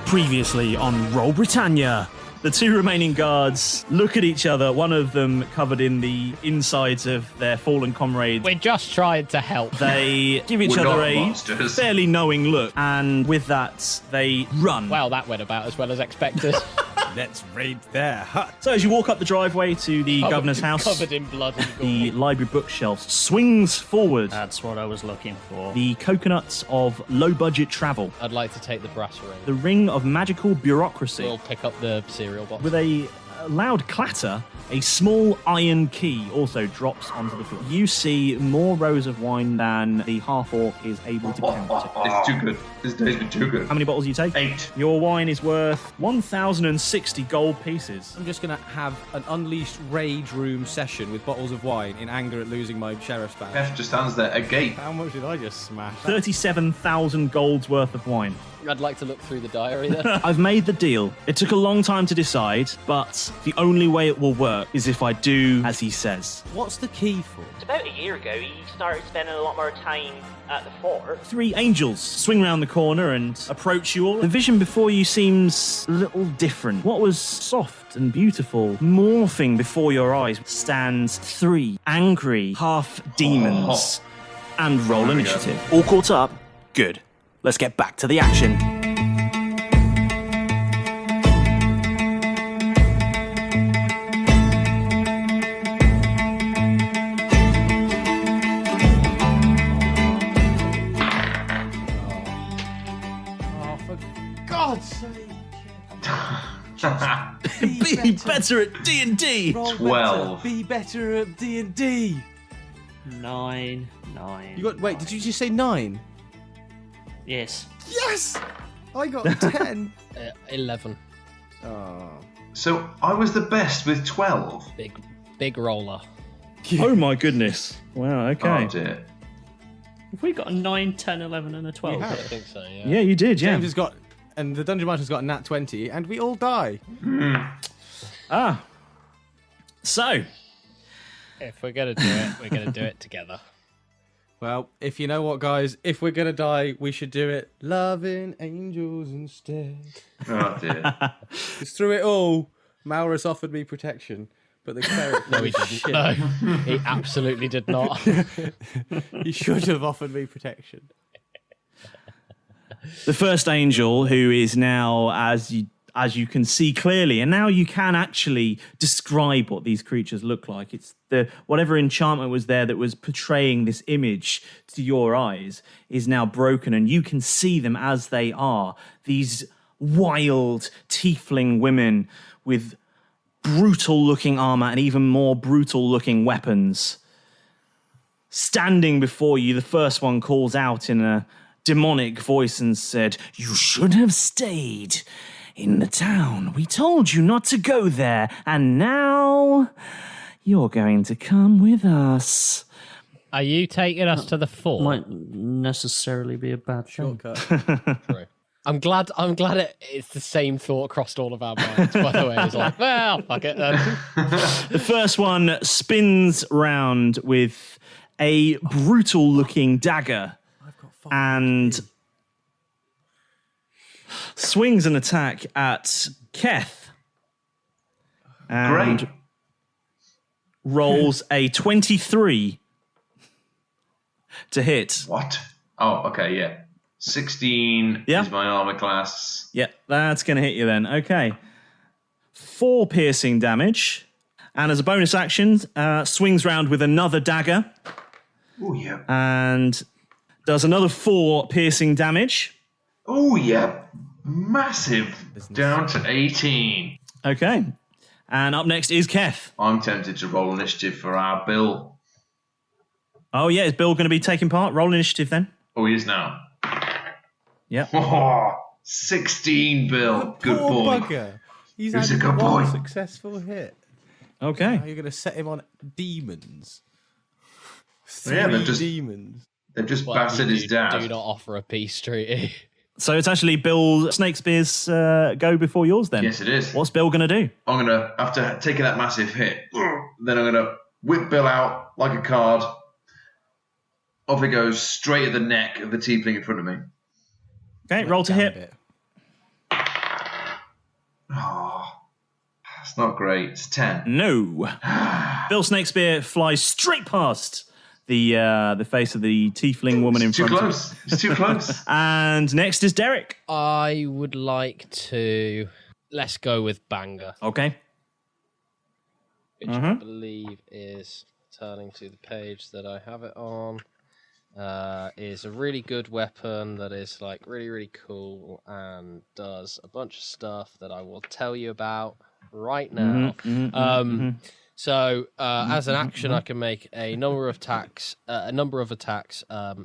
Previously on Roll Britannia. The two remaining guards look at each other, one of them covered in the insides of their fallen comrades. We're just trying to help. They give each other a fairly knowing look, and with that, they run. Well, that went about as well as expected. Let's raid their hut. So as you walk up the driveway to the governor's house, covered in blood and gore. the library bookshelf swings forward. That's what I was looking for. The coconuts of low-budget travel. I'd like to take the brass ring. The ring of magical bureaucracy. We'll pick up the cereal box. With a loud clatter, a small iron key also drops onto the floor. You see more rows of wine than the half-orc is able to count. It's too good. This day's been too good. How many bottles do you take? 8. Your wine is worth 1,060 gold pieces. I'm just going to have an unleashed rage room session with bottles of wine in anger at losing my sheriff's badge. Keth just stands there agape. How much did I just smash? 37,000 gold's worth of wine. I'd like to look through the diary then. I've made the deal. It took a long time to decide, but the only way it will work is if I do as he says. What's the key for? About a year ago, he started spending a lot more time at the fort. 3 angels swing round the corner and approach you all. The vision before you seems a little different. What was soft and beautiful, morphing before your eyes, stands 3 angry half-demons. And roll initiative. All caught up? Good. Let's get back to the action. Oh, for God's sake. Be better at D&D. 12. Be better at D&D. 9. You got, wait, did you just say 9? Yes. Yes! I got 10. 11. Oh. So I was the best with 12. Big roller. Oh my goodness. Wow, okay. Oh dear. Have we got a 9, 10, 11 and a 12? Yeah. I think so, yeah. Yeah, you did, yeah. James has got, and the Dungeon Master's got a nat 20, and we all die. So, If we're going to do it, we're going to do it together. Well, if you know what, guys, if we're going to die, we should do it loving angels instead. Oh dear. Because through it all, Malrus offered me protection, but the cleric... No, he didn't. No, he absolutely did not. He should have offered me protection. the first angel, who is now, as you can see clearly, and now you can actually describe what these creatures look like. It's the whatever enchantment was there that was portraying this image to your eyes is now broken, and you can see them as they are. These wild tiefling women with brutal-looking armor and even more brutal-looking weapons. Standing before you, the first one calls out in a demonic voice and said, "You should have stayed in the town. We told you not to go there, and now you're going to come with us." Are you taking us to the fort? Might necessarily be a bad thing. Shortcut. True. I'm glad it's the same thought crossed all of our minds, by the way. It's like, well, fuck it then. The first one spins round with a brutal-looking dagger and swings an attack at Keth. And Great. rolls a 23 to hit. What? Oh, okay, yeah. 16 Yeah. is my armor class. Yeah, that's going to hit you then. Okay. 4 piercing damage. And as a bonus action, swings round with another dagger Oh, yeah. and does another 4 piercing damage. Oh, yeah. Massive. Down to 18. Okay. And up next is Keth. I'm tempted to roll initiative for our Bill. Oh, yeah. Is Bill going to be taking part? Roll initiative then. Oh, he is now. Yep. Oh, 16, Bill. Good Poor boy. bugger. He's He's had a good one boy. successful hit. Okay. Now you're going to set him on demons. Yeah, they're 3 demons. They've just Well, battered his do dad. not offer a peace treaty. So it's actually Bill Snakespeare's go before yours then. Yes, it is. What's Bill going to do? I'm going to, after taking that massive hit, then I'm going to whip Bill out like a card. Off it goes, straight at the neck of the tiefling in front of me. Okay, roll to hit. Gambit. Oh, it's not great. It's 10. No. Bill Snakespeare flies straight past the face of the tiefling woman in front of him. It's too close. And next is Derek. I would like to... Let's go with Banger, Okay. which I believe is, turning to the page that I have it on, is a really good weapon that is like really, really cool and does a bunch of stuff that I will tell you about right now. So, as an action, I can make a number of attacks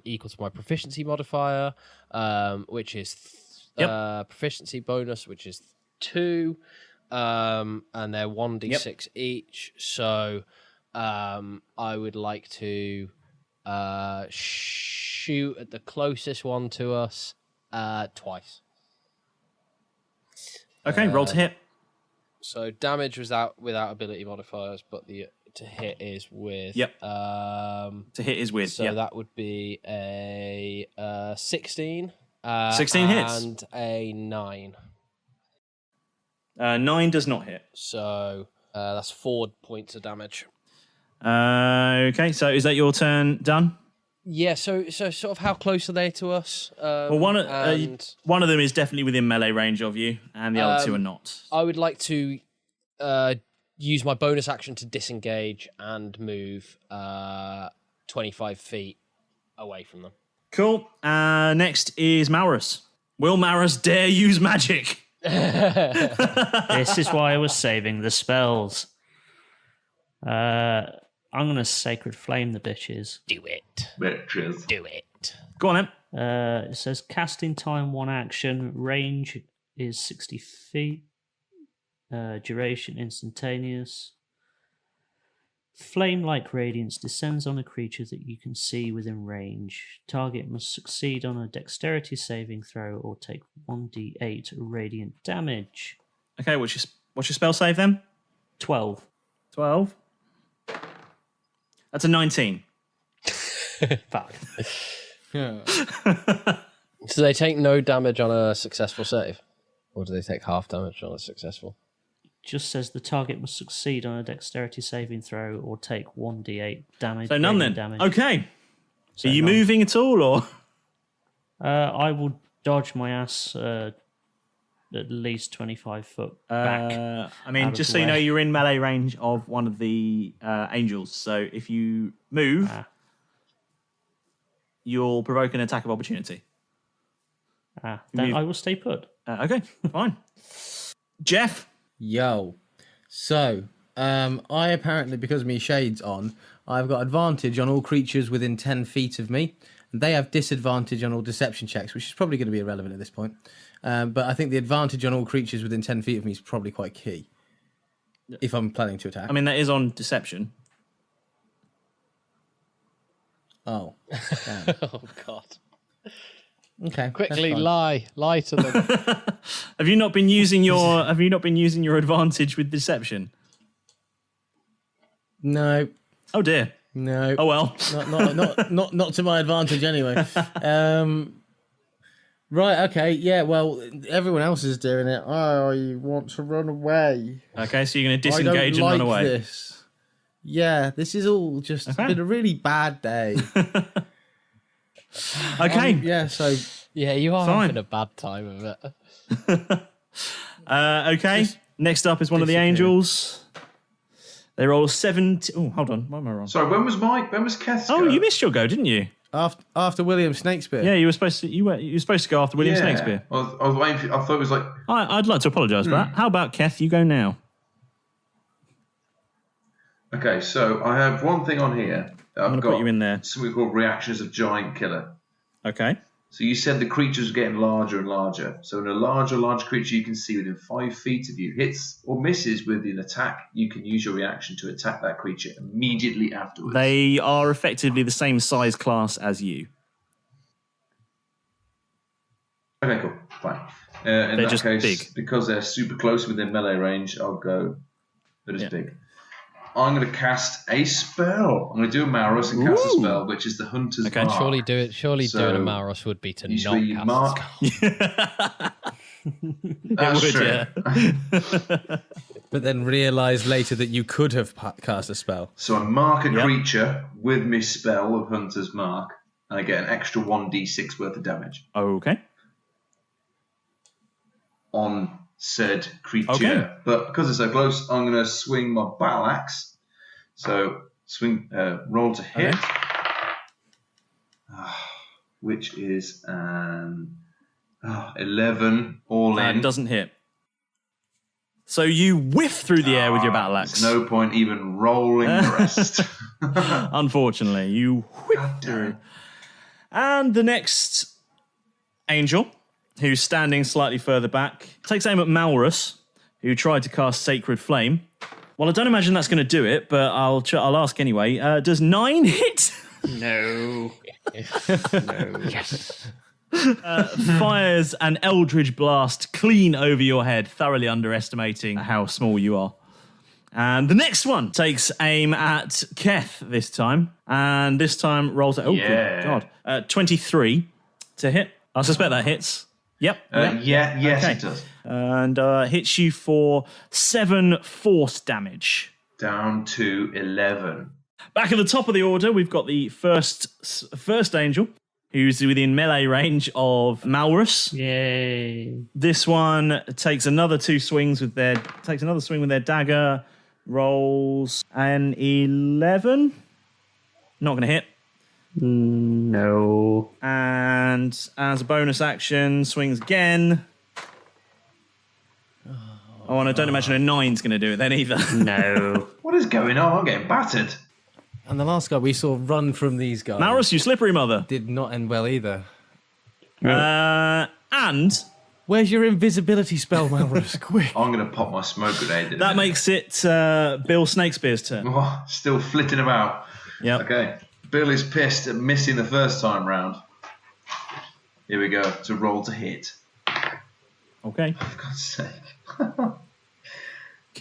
equal to my proficiency modifier, which is proficiency bonus, which is 2, and they're 1d6 each. So, I would like to shoot at the closest one to us twice. Okay, roll to hit. So damage without ability modifiers, but the to hit is with. Yep. To hit is with. So that would be a 16. 16 hits. And a 9. 9 does not hit. So that's 4 points of damage. Okay, so is that your turn done? Yeah. So sort of how close are they to us? Well, one of them is definitely within melee range of you, and the other two are not. I would like to use my bonus action to disengage and move 25 feet away from them. Cool. Next is Malrus. Will Malrus dare use magic? This is why I was saving the spells. I'm going to Sacred Flame the bitches. Do it. Bitches. Do it. Go on then. It says casting time 1 action. Range is 60 feet. Duration instantaneous. Flame-like radiance descends on a creature that you can see within range. Target must succeed on a dexterity saving throw or take 1d8 radiant damage. Okay, what's your spell save then? 12. 12. That's a 19. Fuck. So they take no damage on a successful save? Or do they take half damage on a successful? Just says the target must succeed on a dexterity saving throw or take 1d8 damage. So none then. Damage. Okay. So are you none. moving at all, or? I will dodge my ass at least 25 foot back. I mean, out of just the so you know, way. you're in melee range of one of the angels. So if you move, you'll provoke an attack of opportunity. Then move. I will stay put. Okay, fine. Jeff? Yo. So, I apparently, because me shade's on, I've got advantage on all creatures within 10 feet of me. And they have disadvantage on all deception checks, which is probably going to be irrelevant at this point. But I think the advantage on all creatures within 10 feet of me is probably quite key. If I'm planning to attack. I mean, that is on deception. Oh. Oh, God. Okay. Quickly, that's fine. lie to them. Have you not been using your advantage with deception? No. Oh dear. No. Oh well. Not to my advantage anyway. Right, okay, yeah, well, everyone else is doing it. Oh, you want to run away. Okay, so you're going to I disengage don't and like run away. This. Yeah, this is all just been a really bad day. Okay. Yeah, so... Yeah, you are Fine. having a bad time of it. Okay, next up is one of the disappear. angels. They roll 70... Oh, hold on, why am I wrong? Sorry, when was Keth's Oh, go? you missed your go, didn't you? After William Snakespeare. Yeah, you were supposed to go after William Snakespeare. I was waiting for, I thought it was like... I'd like to apologise for that. How about Keth? You go now. Okay, so I have one thing on here. I'm going to put you in there. Something called Reactions of Giant Killer. Okay. So you said the creatures are getting larger and larger. So when a larger creature you can see within 5 feet of you hits or misses with an attack, you can use your reaction to attack that creature immediately afterwards. They are effectively the same size class as you. Okay, cool. Fine. In They're that just case, big. because they're super close within melee range, I'll go they're just big. I'm going to cast a spell. I'm going to do a Malrus and cast a spell, which is the Hunter's Okay. Mark. Surely doing a So, Malrus would be to you not see, cast mark. a spell. That's would, true. yeah. But then realise later that you could have cast a spell. So I mark a creature with my spell of Hunter's Mark, and I get an extra 1d6 worth of damage Okay. on said creature. Okay. But because it's so close, I'm going to swing my battle axe. So roll to hit, which is an 11 all in. That doesn't hit. So you whiff through the air with your battle axe. There's no point even rolling the rest. Unfortunately, you whip through. And the next angel, who's standing slightly further back, takes aim at Malrus, who tried to cast Sacred Flame. Well, I don't imagine that's going to do it, but I'll ask anyway. Does 9 hit? No. Yes. Fires an eldritch blast clean over your head, thoroughly underestimating how small you are. And the next one takes aim at Keth this time, and this time rolls at good God, 23 to hit. I suspect that hits. Yep. Yes, Okay. it does. And hits you for 7 force damage. Down to 11. Back at the top of the order, we've got the first angel, who's within melee range of Malrus. Yay. This one takes another swing with their dagger, rolls an 11. Not going to hit. No. And as a bonus action, swings again. Oh, and I don't imagine a 9's going to do it then either. No. What is going on? I'm getting battered. And the last guy we saw run from these guys Malrus, you slippery mother. did not end well either. And Where's your invisibility spell, Malrus? Quick. I'm going to pop my smoke grenade in. that makes it Bill Snakespeare's turn. Oh, still flitting about. Yep. Okay. Bill is pissed at missing the first time round. Here we go. To roll to hit. Okay. For God's sake.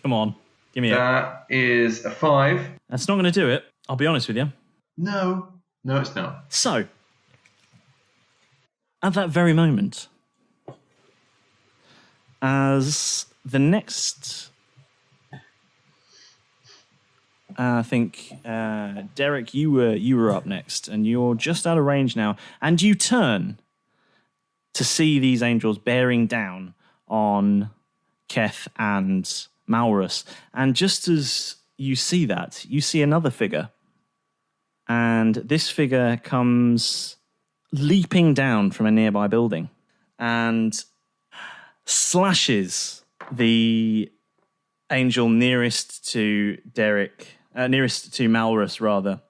Come on. Give me it. That is a 5. That's not going to do it. I'll be honest with you. No, it's not. So, at that very moment, as the next, I think, Derek, you were up next, and you're just out of range now, and you turn to see these angels bearing down on Keth and Malrus, and just as you see that, you see another figure. And this figure comes leaping down from a nearby building and slashes the angel nearest to Malrus rather,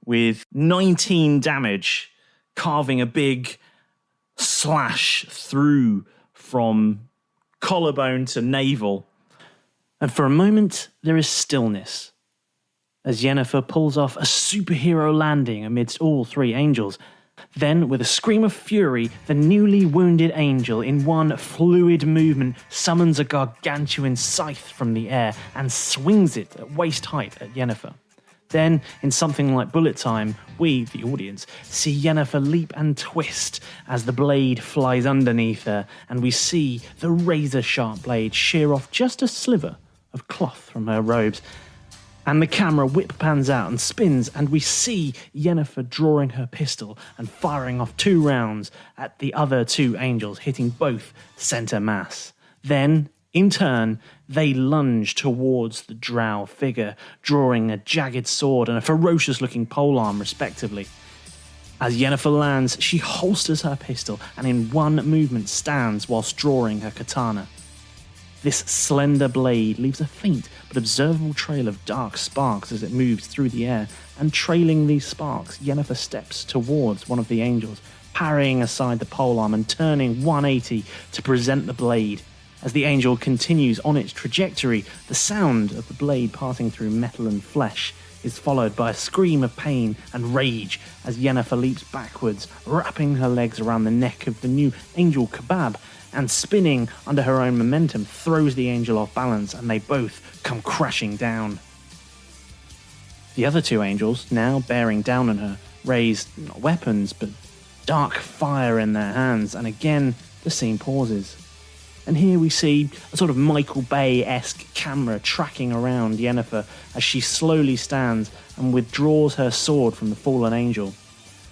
with 19 damage, carving a big slash through from collarbone to navel. And for a moment, there is stillness as Yennefer pulls off a superhero landing amidst all 3 angels. Then, with a scream of fury, the newly wounded angel, in one fluid movement, summons a gargantuan scythe from the air and swings it at waist height at Yennefer. Then, in something like bullet time, we, the audience, see Yennefer leap and twist as the blade flies underneath her, and we see the razor-sharp blade shear off just a sliver of cloth from her robes. And the camera whip pans out and spins, and we see Yennefer drawing her pistol and firing off 2 rounds at the other 2 angels, hitting both center mass. Then, in turn, they lunge towards the drow figure, drawing a jagged sword and a ferocious-looking polearm, respectively. As Yennefer lands, she holsters her pistol and in one movement stands whilst drawing her katana. This slender blade leaves a faint but observable trail of dark sparks as it moves through the air, and trailing these sparks, Yennefer steps towards one of the angels, parrying aside the polearm and turning 180 to present the blade. As the angel continues on its trajectory, the sound of the blade passing through metal and flesh is followed by a scream of pain and rage as Yennefer leaps backwards, wrapping her legs around the neck of the new angel Kebab, and spinning under her own momentum, throws the angel off balance, and they both come crashing down. The other 2 angels, now bearing down on her, raise not weapons, but dark fire in their hands, and again the scene pauses. And here we see a sort of Michael Bay-esque camera tracking around Yennefer as she slowly stands and withdraws her sword from the fallen angel.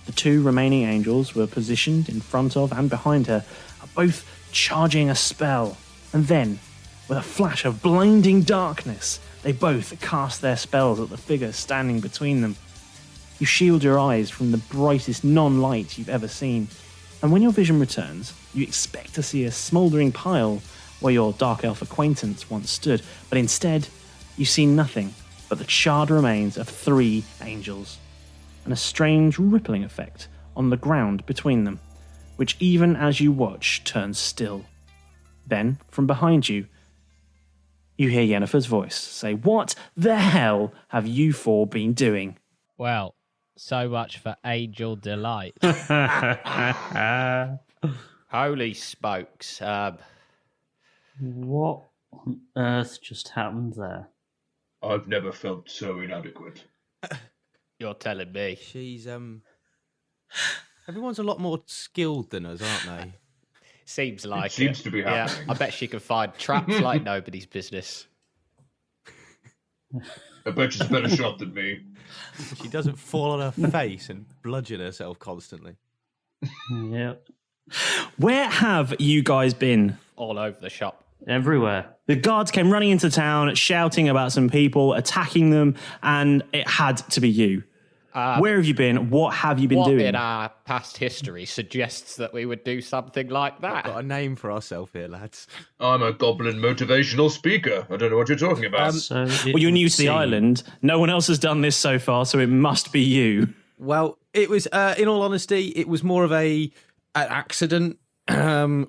The two remaining angels were positioned in front of and behind her, are both charging a spell. And then, with a flash of blinding darkness, they both cast their spells at the figure standing between them. You shield your eyes from the brightest non-light you've ever seen, and when your vision returns, you expect to see a smouldering pile where your dark elf acquaintance once stood, but instead, you see nothing but the charred remains of 3 angels, and a strange rippling effect on the ground between them, which even as you watch turns still. Then, from behind you, you hear Yennefer's voice say, "What the hell have you 4 been doing?" Well, so much for Angel Delight. Holy smokes. What on earth just happened there? I've never felt so inadequate. You're telling me. She's everyone's a lot more skilled than us, aren't they? Seems like it. Seems to be Yeah, happening. I bet she can find traps like nobody's business. I bet she's a better shot than me. She doesn't fall on her face and bludgeon herself constantly. Yep. Where have you guys been? All over the shop. Everywhere. The guards came running into town, shouting about some people, attacking them, and it had to be you. Where have you been? What have you been What doing? in our past history suggests that we would do something like that? Got a name for ourselves here, lads. I'm a goblin motivational speaker. I don't know what you're talking about. So Well, you're new to the island. No one else has done this so far, so it must be you. Well, it was, in all honesty, it was more of an accident.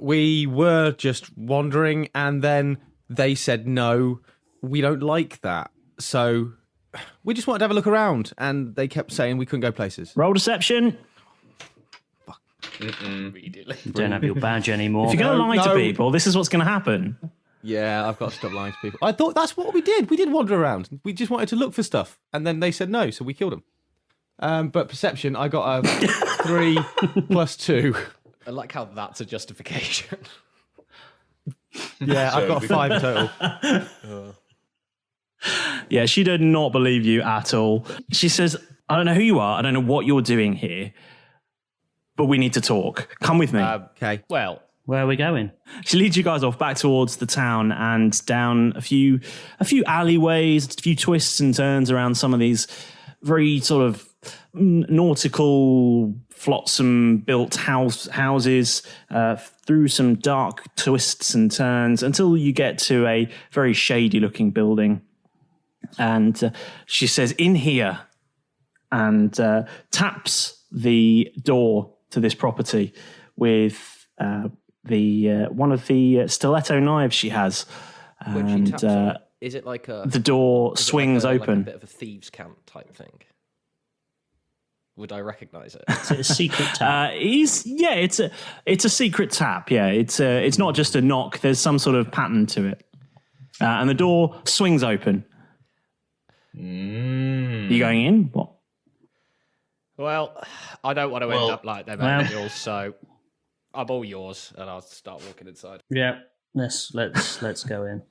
We were just wandering, and then they said, no, we don't like that. So we just wanted to have a look around, and they kept saying we couldn't go places. Roll deception. Immediately. You don't have your badge anymore. If you're going to lie to no. people, this is what's going to happen. Yeah, I've got to stop lying to people. I thought that's what we did. We did wander around. We just wanted to look for stuff, and then they said no, so we killed them. But perception, I got a 3 plus 2. I like how that's a justification. Yeah, I've got a 5 total. Yeah, she did not believe you at all. She says, "I don't know who you are. I don't know what you're doing here, but we need to talk. Come with me." Okay. Well, Where are we going? She leads you guys off back towards the town and down a few alleyways, a few twists and turns around some of these very sort of nautical, flotsam-built houses, through some dark twists and turns until you get to a very shady-looking building. And she says, "In here," and taps the door to this property with one of the stiletto knives she has. when And she taps on it, is it like a... the door is it swings like a open. bit of a thieves' cant type thing? Would I recognise it? Is it a secret tap? It's a secret tap. Yeah, it's not just a knock. There's some sort of pattern to it, and the door swings open. Are you going in? What? Well, I don't want to Well- end up like them Well- angels, so I'm all yours, and I'll start walking inside. Yeah. Let's go in.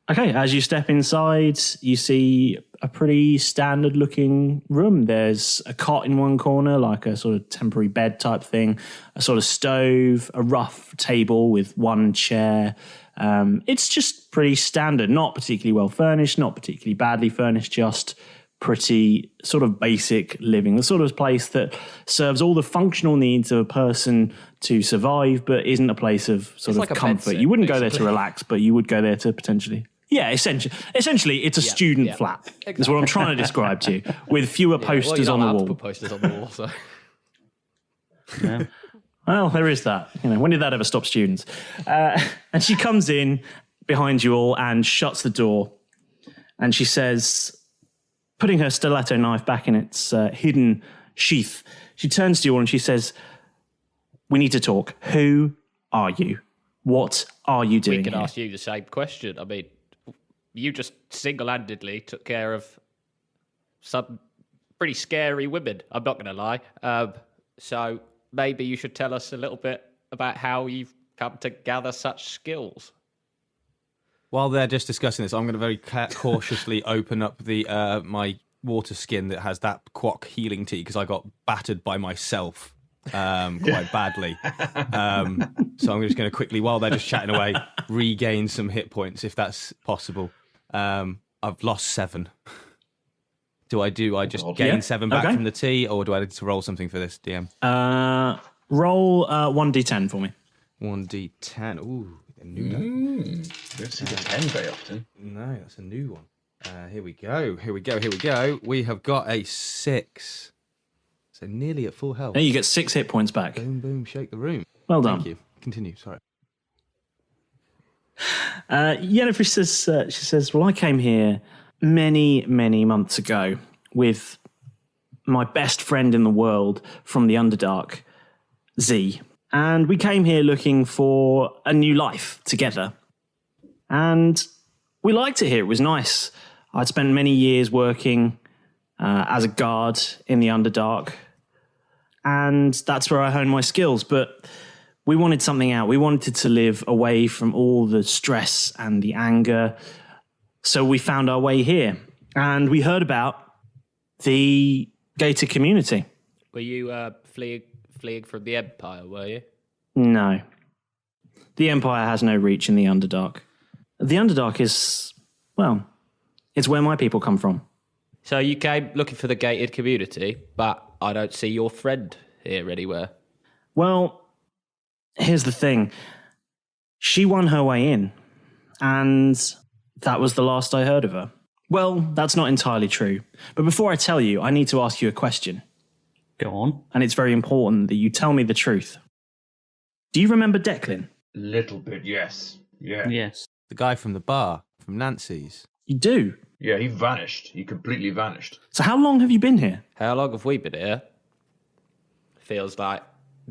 Okay, as you step inside, you see a pretty standard-looking room. There's a cot in one corner, like a sort of temporary bed type thing, a sort of stove, a rough table with one chair. It's just pretty standard, not particularly well furnished, not particularly badly furnished, just pretty sort of basic living. The sort of place that serves all the functional needs of a person to survive, but isn't a place of sort of like a bed comfort. sit, You wouldn't go there to basically. relax, but you would go there to potentially... Yeah, essentially, it's a student flat. That's what I'm trying to describe to you, with fewer posters on the wall. Put posters on the wall, so... Yeah. Well, there is that. When did that ever stop students? And she comes in behind you all and shuts the door. And she says, putting her stiletto knife back in its hidden sheath, she turns to you all and she says, "We need to talk. Who are you? What are you doing We could here?" ask you the same question. I mean, you just single-handedly took care of some pretty scary women, I'm not going to lie. So maybe you should tell us a little bit about how you've come to gather such skills? While they're just discussing this, I'm going to very cautiously open up the my water skin that has that quack healing tea because I got battered by myself quite badly. So I'm just going to quickly, while they're just chatting away, regain some hit points if that's possible. I've lost 7. Do I just gain 7 back from the tea, or do I need to roll something for this, DM? Roll 1d10 for me. 1d10. Ooh, a new one. You don't see the 10 very often. No, that's a new one. Here we go. We have got a 6. So nearly at full health. Now you get 6 hit points back. Boom, boom, shake the room. Well done. Thank you. Continue, sorry. Yennefer says, she says, well, I came here many, many months ago with my best friend in the world from the Underdark, Z. And we came here looking for a new life together. And we liked it here. It was nice. I'd spent many years working as a guard in the Underdark. And that's where I honed my skills. But we wanted something out. We wanted to live away from all the stress and the anger. So we found our way here. And we heard about the gated community. Were you fleeing from the Empire, were you? No. The Empire has no reach in the Underdark. The Underdark is, well, it's where my people come from. So you came looking for the gated community, but I don't see your friend here anywhere. Well, here's the thing. She won her way in, and that was the last I heard of her. Well, that's not entirely true. But before I tell you, I need to ask you a question. Go on. And it's very important that you tell me the truth. Do you remember Declan? Little bit, yes. Yeah. Yes. The guy from the bar, from Nancy's. You do? Yeah, he vanished. He completely vanished. So how long have you been here? How long have we been here? Feels like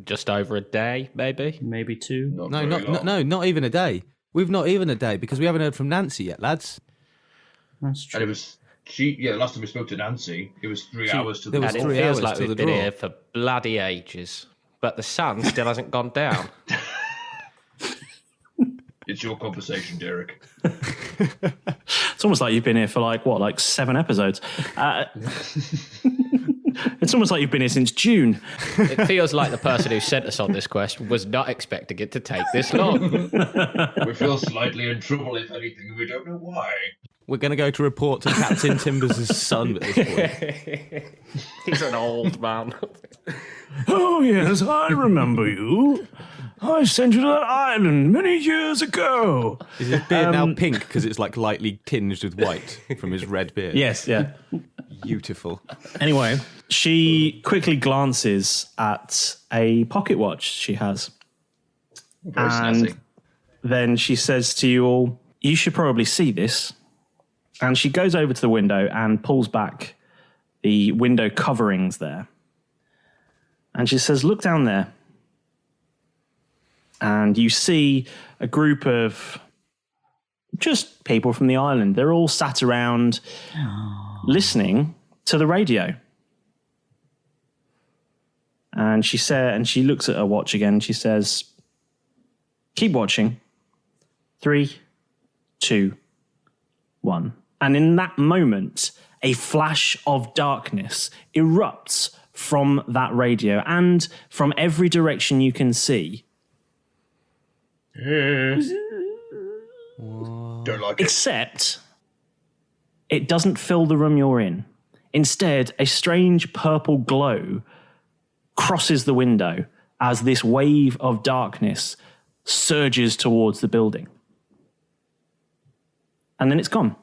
just over a day, maybe. Maybe 2. Not No, very long. not even a day. We've not even a day because we haven't heard from Nancy yet, lads. That's true. And it was the last time we spoke to Nancy, it was 3 hours to there the was And draw. it 3 feels hours like till we've the been draw. here for bloody ages. But the sun still hasn't gone down. It's your conversation, Derek. It's almost like you've been here for like 7 episodes. It's almost like you've been here since June. It feels like the person who sent us on this quest was not expecting it to take this long. We feel slightly in trouble, if anything, and we don't know why. We're going to go to report to Captain Timbers' son at this point. He's an old man. Oh, yes, I remember you. I sent you to that island many years ago. Is his beard now pink because it's like lightly tinged with white from his red beard? Yes, yeah. Beautiful. Anyway, she quickly glances at a pocket watch she has. Very And snazzy. then she says to you all, you should probably see this. And she goes over to the window and pulls back the window coverings there. And she says, look down there. And you see a group of just people from the island. They're all sat around listening to the radio. And she looks at her watch again. She says, keep watching. 3, 2, 1. And in that moment, a flash of darkness erupts from that radio and from every direction you can see. Don't like it. Except it doesn't fill the room you're in. Instead, a strange purple glow crosses the window as this wave of darkness surges towards the building. And then it's gone.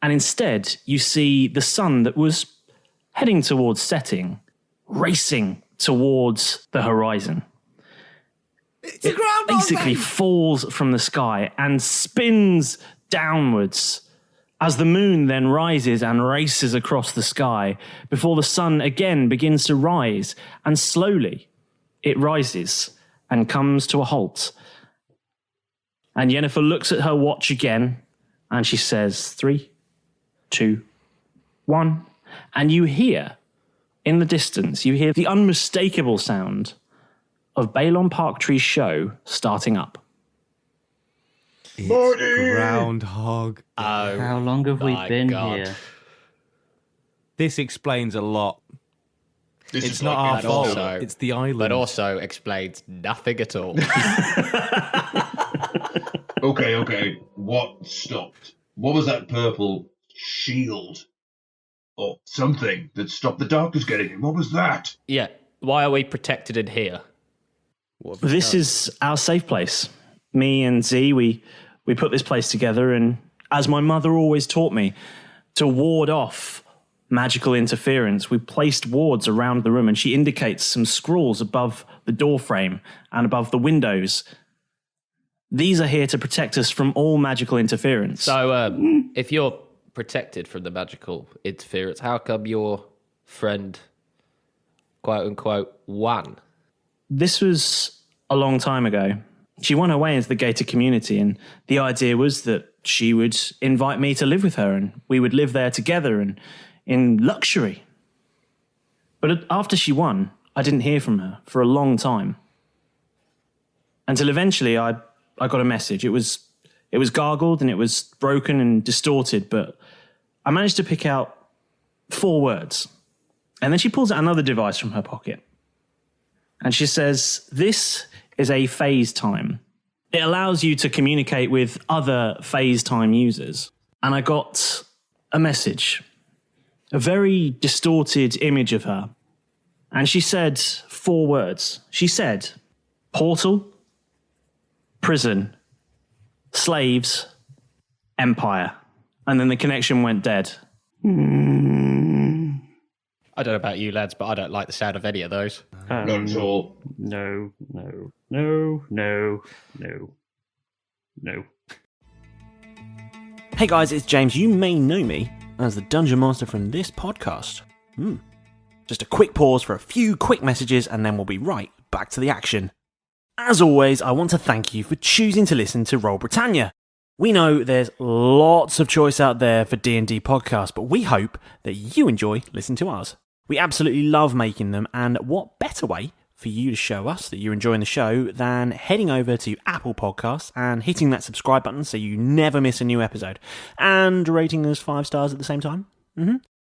And instead, you see the sun that was heading towards setting, racing towards the horizon. It basically falls from the sky and spins downwards as the moon then rises and races across the sky before the sun again begins to rise, and slowly it rises and comes to a halt. And Yennefer looks at her watch again and she says 3, 2, 1, and you hear in the distance, you hear the unmistakable sound of Balon Park Tree's show starting up. It's Groundhog. Oh, How long have we my been God. here? This explains a lot. This It's is not like our And fault. also- It's the island. But also explains nothing at all. Okay. What stopped? What was that purple shield or something that stopped the darkness getting in? What was that? Yeah. Why are we protected in here? This is our safe place. Me and Z, we put this place together, and as my mother always taught me, to ward off magical interference, we placed wards around the room, and she indicates some scrolls above the door frame and above the windows. These are here to protect us from all magical interference. So, if you're protected from the magical interference, how come your friend, quote unquote, won? This was a long time ago. She won her way into the gated community, and the idea was that she would invite me to live with her, and we would live there together and in luxury. But after she won, I didn't hear from her for a long time. Until eventually I got a message. It was gargled and it was broken and distorted, but I managed to pick out 4 words. And then she pulls out another device from her pocket. And she says, "This is a phase time. It allows you to communicate with other phase time users." And I got a message, a very distorted image of her. And she said 4 words. She said, "Portal, prison, slaves, empire." And then the connection went dead. I don't know about you lads, but I don't like the sound of any of those. Not at all. No. Hey guys, it's James. You may know me as the Dungeon Master from this podcast. Just a quick pause for a few quick messages and then we'll be right back to the action. As always, I want to thank you for choosing to listen to Roll Britannia. We know there's lots of choice out there for D&D podcasts, but we hope that you enjoy listening to ours. We absolutely love making them, and what better way for you to show us that you're enjoying the show than heading over to Apple Podcasts and hitting that subscribe button so you never miss a new episode, and rating us 5 stars at the same time.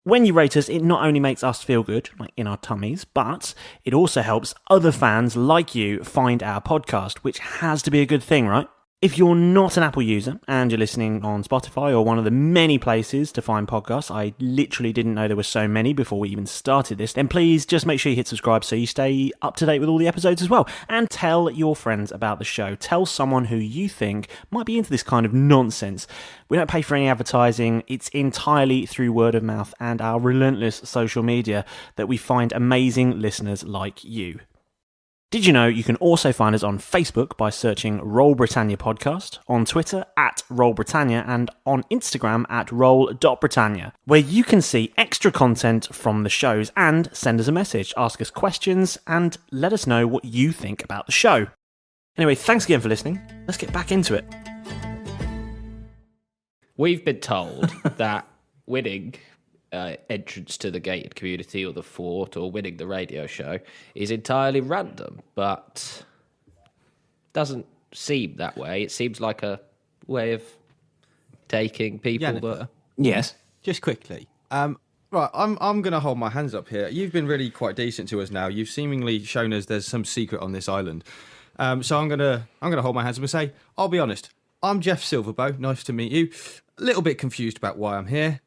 When you rate us, it not only makes us feel good, like in our tummies, but it also helps other fans like you find our podcast, which has to be a good thing, right? If you're not an Apple user and you're listening on Spotify or one of the many places to find podcasts, I literally didn't know there were so many before we even started this, then please just make sure you hit subscribe so you stay up to date with all the episodes as well. And tell your friends about the show. Tell someone who you think might be into this kind of nonsense. We don't pay for any advertising. It's entirely through word of mouth and our relentless social media that we find amazing listeners like you. Did you know you can also find us on Facebook by searching Roll Britannia Podcast, on Twitter at Roll Britannia, and on Instagram at roll.britannia, where you can see extra content from the shows and send us a message, ask us questions, and let us know what you think about the show. Anyway, thanks again for listening. Let's get back into it. We've been told that winning entrance to the gated community or the fort or winning the radio show is entirely random, but doesn't seem that way. It seems like a way of taking people Jennifer, that... Yes. just quickly. Right, I'm going to hold my hands up here. You've been really quite decent to us now. You've seemingly shown us there's some secret on this island. So I'm gonna hold my hands up and say, I'll be honest. I'm Jeff Silverbow. Nice to meet you. A little bit confused about why I'm here.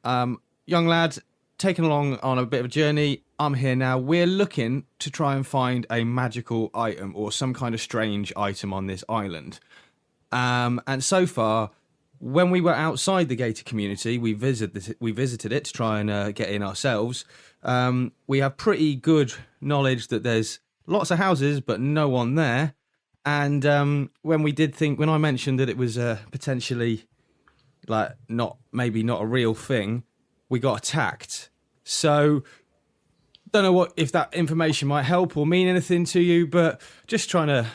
Young lad, taken along on a bit of a journey. I'm here now. We're looking to try and find a magical item or some kind of strange item on this island. And so far, when we were outside the gated community, we visited it to try and get in ourselves. We have pretty good knowledge that there's lots of houses, but no one there. And when I mentioned that it was potentially like not a real thing, we got attacked. So don't know if that information might help or mean anything to you, but just trying to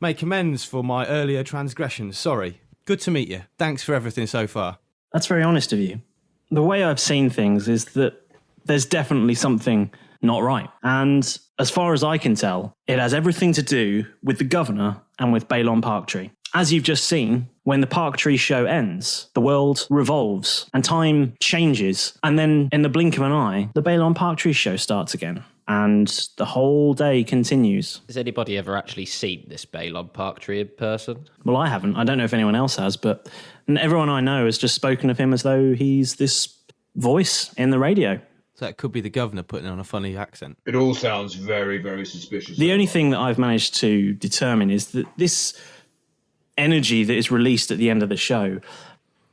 make amends for my earlier transgressions. Sorry. Good to meet you. Thanks for everything so far. That's very honest of you. The way I've seen things is that there's definitely something not right. And as far as I can tell, it has everything to do with the governor and with Balon Parktree. As you've just seen, when the Parktree show ends, the world revolves and time changes. And then in the blink of an eye, the Balon Parktree show starts again. And the whole day continues. Has anybody ever actually seen this Balon Parktree in person? Well, I haven't. I don't know if anyone else has, but everyone I know has just spoken of him as though he's this voice in the radio. So it could be the governor putting on a funny accent. It all sounds very, very suspicious. The only thing that I've managed to determine is that this energy that is released at the end of the show,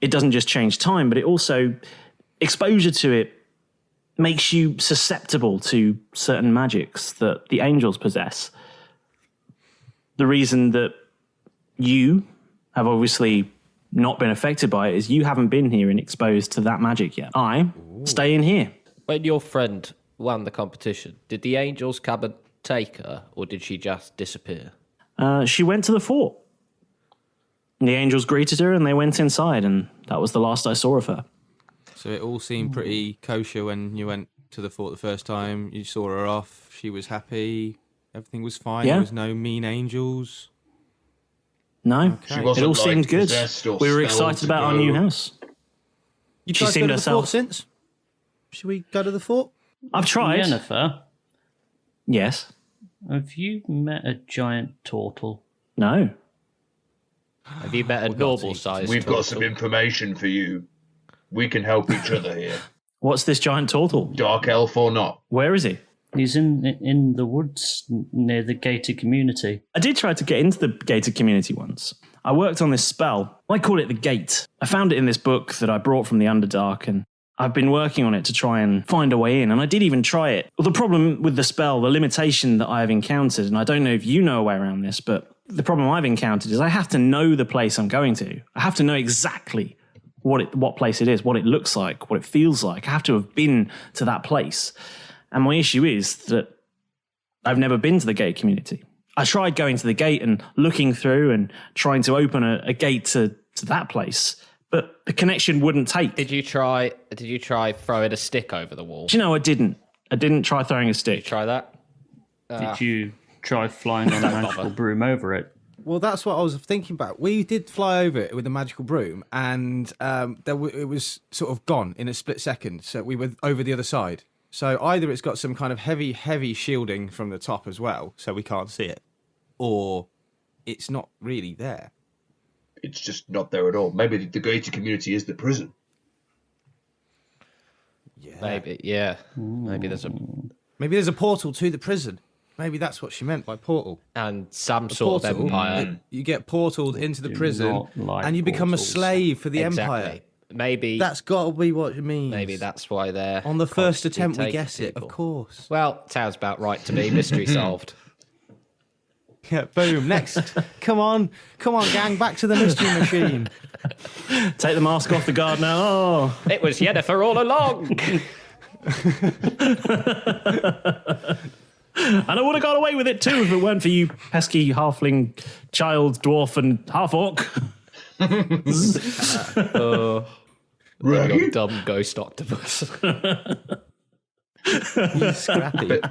it doesn't just change time, but it also, exposure to it makes you susceptible to certain magics that the angels possess. The reason that you have obviously not been affected by it is you haven't been here and exposed to that magic yet. I stay in here. When your friend won the competition, did the angels come and take her, or did she just disappear? She went to the fort. And the angels greeted her and they went inside, and that was the last I saw of her. So it all seemed pretty kosher when you went to the fort the first time. You saw her off. She was happy. Everything was fine. Yeah. There was no mean angels. No, Okay. it all seemed good. possessed or We were spelled excited to about our go. new house. You She tried to seemed go to the herself. fort since? Should we go to the fort? I've tried. Jennifer, Yes. have you met a giant turtle? No. Have you met a got normal to. size? We've got some information for you. We can help each other here. What's this giant turtle? Dark elf or not. Where is he? He's in the woods near the gated community. I did try to get into the gated community once. I worked on this spell. I call it the Gate. I found it in this book that I brought from the Underdark, and I've been working on it to try and find a way in, and I did even try it. Well, the problem with the spell, the limitation that I've encountered, and I don't know if you know a way around this, but the problem I've encountered is I have to know the place I'm going to. I have to know exactly what place it is, what it looks like, what it feels like. I have to have been to that place. And my issue is that I've never been to the gate community. I tried going to the gate and looking through and trying to open a gate to that place, but the connection wouldn't take. Did you try throwing a stick over the wall? Do you know, I didn't. I didn't try throwing a stick. Try that. Did you try flying on a magical broom over it? Well, that's what I was thinking about. We did fly over it with a magical broom, and it was sort of gone in a split second. So we were over the other side. So either it's got some kind of heavy shielding from the top as well, so we can't see it, or it's not really there. It's just not there at all. Maybe the gated community is the prison. Yeah. Maybe, yeah. Maybe there's Maybe there's a portal to the prison. Maybe that's what she meant by portal. and some sort of Portal, empire. You get portaled into the do prison, not like and you become a portals. slave for the Exactly. empire. Maybe That's got to be what it means. maybe that's why they're On the first constantly attempt, we taking guess it, people. of course. Well, sounds about right to me. Mystery solved. Yeah, boom, next. Come on, gang, back to the mystery machine. Take the mask off the guard now. Oh. It was Yennefer all along. And I would have got away with it too if it weren't for you pesky halfling, child, dwarf, and half-orc. Little dumb ghost octopus. Scrappy.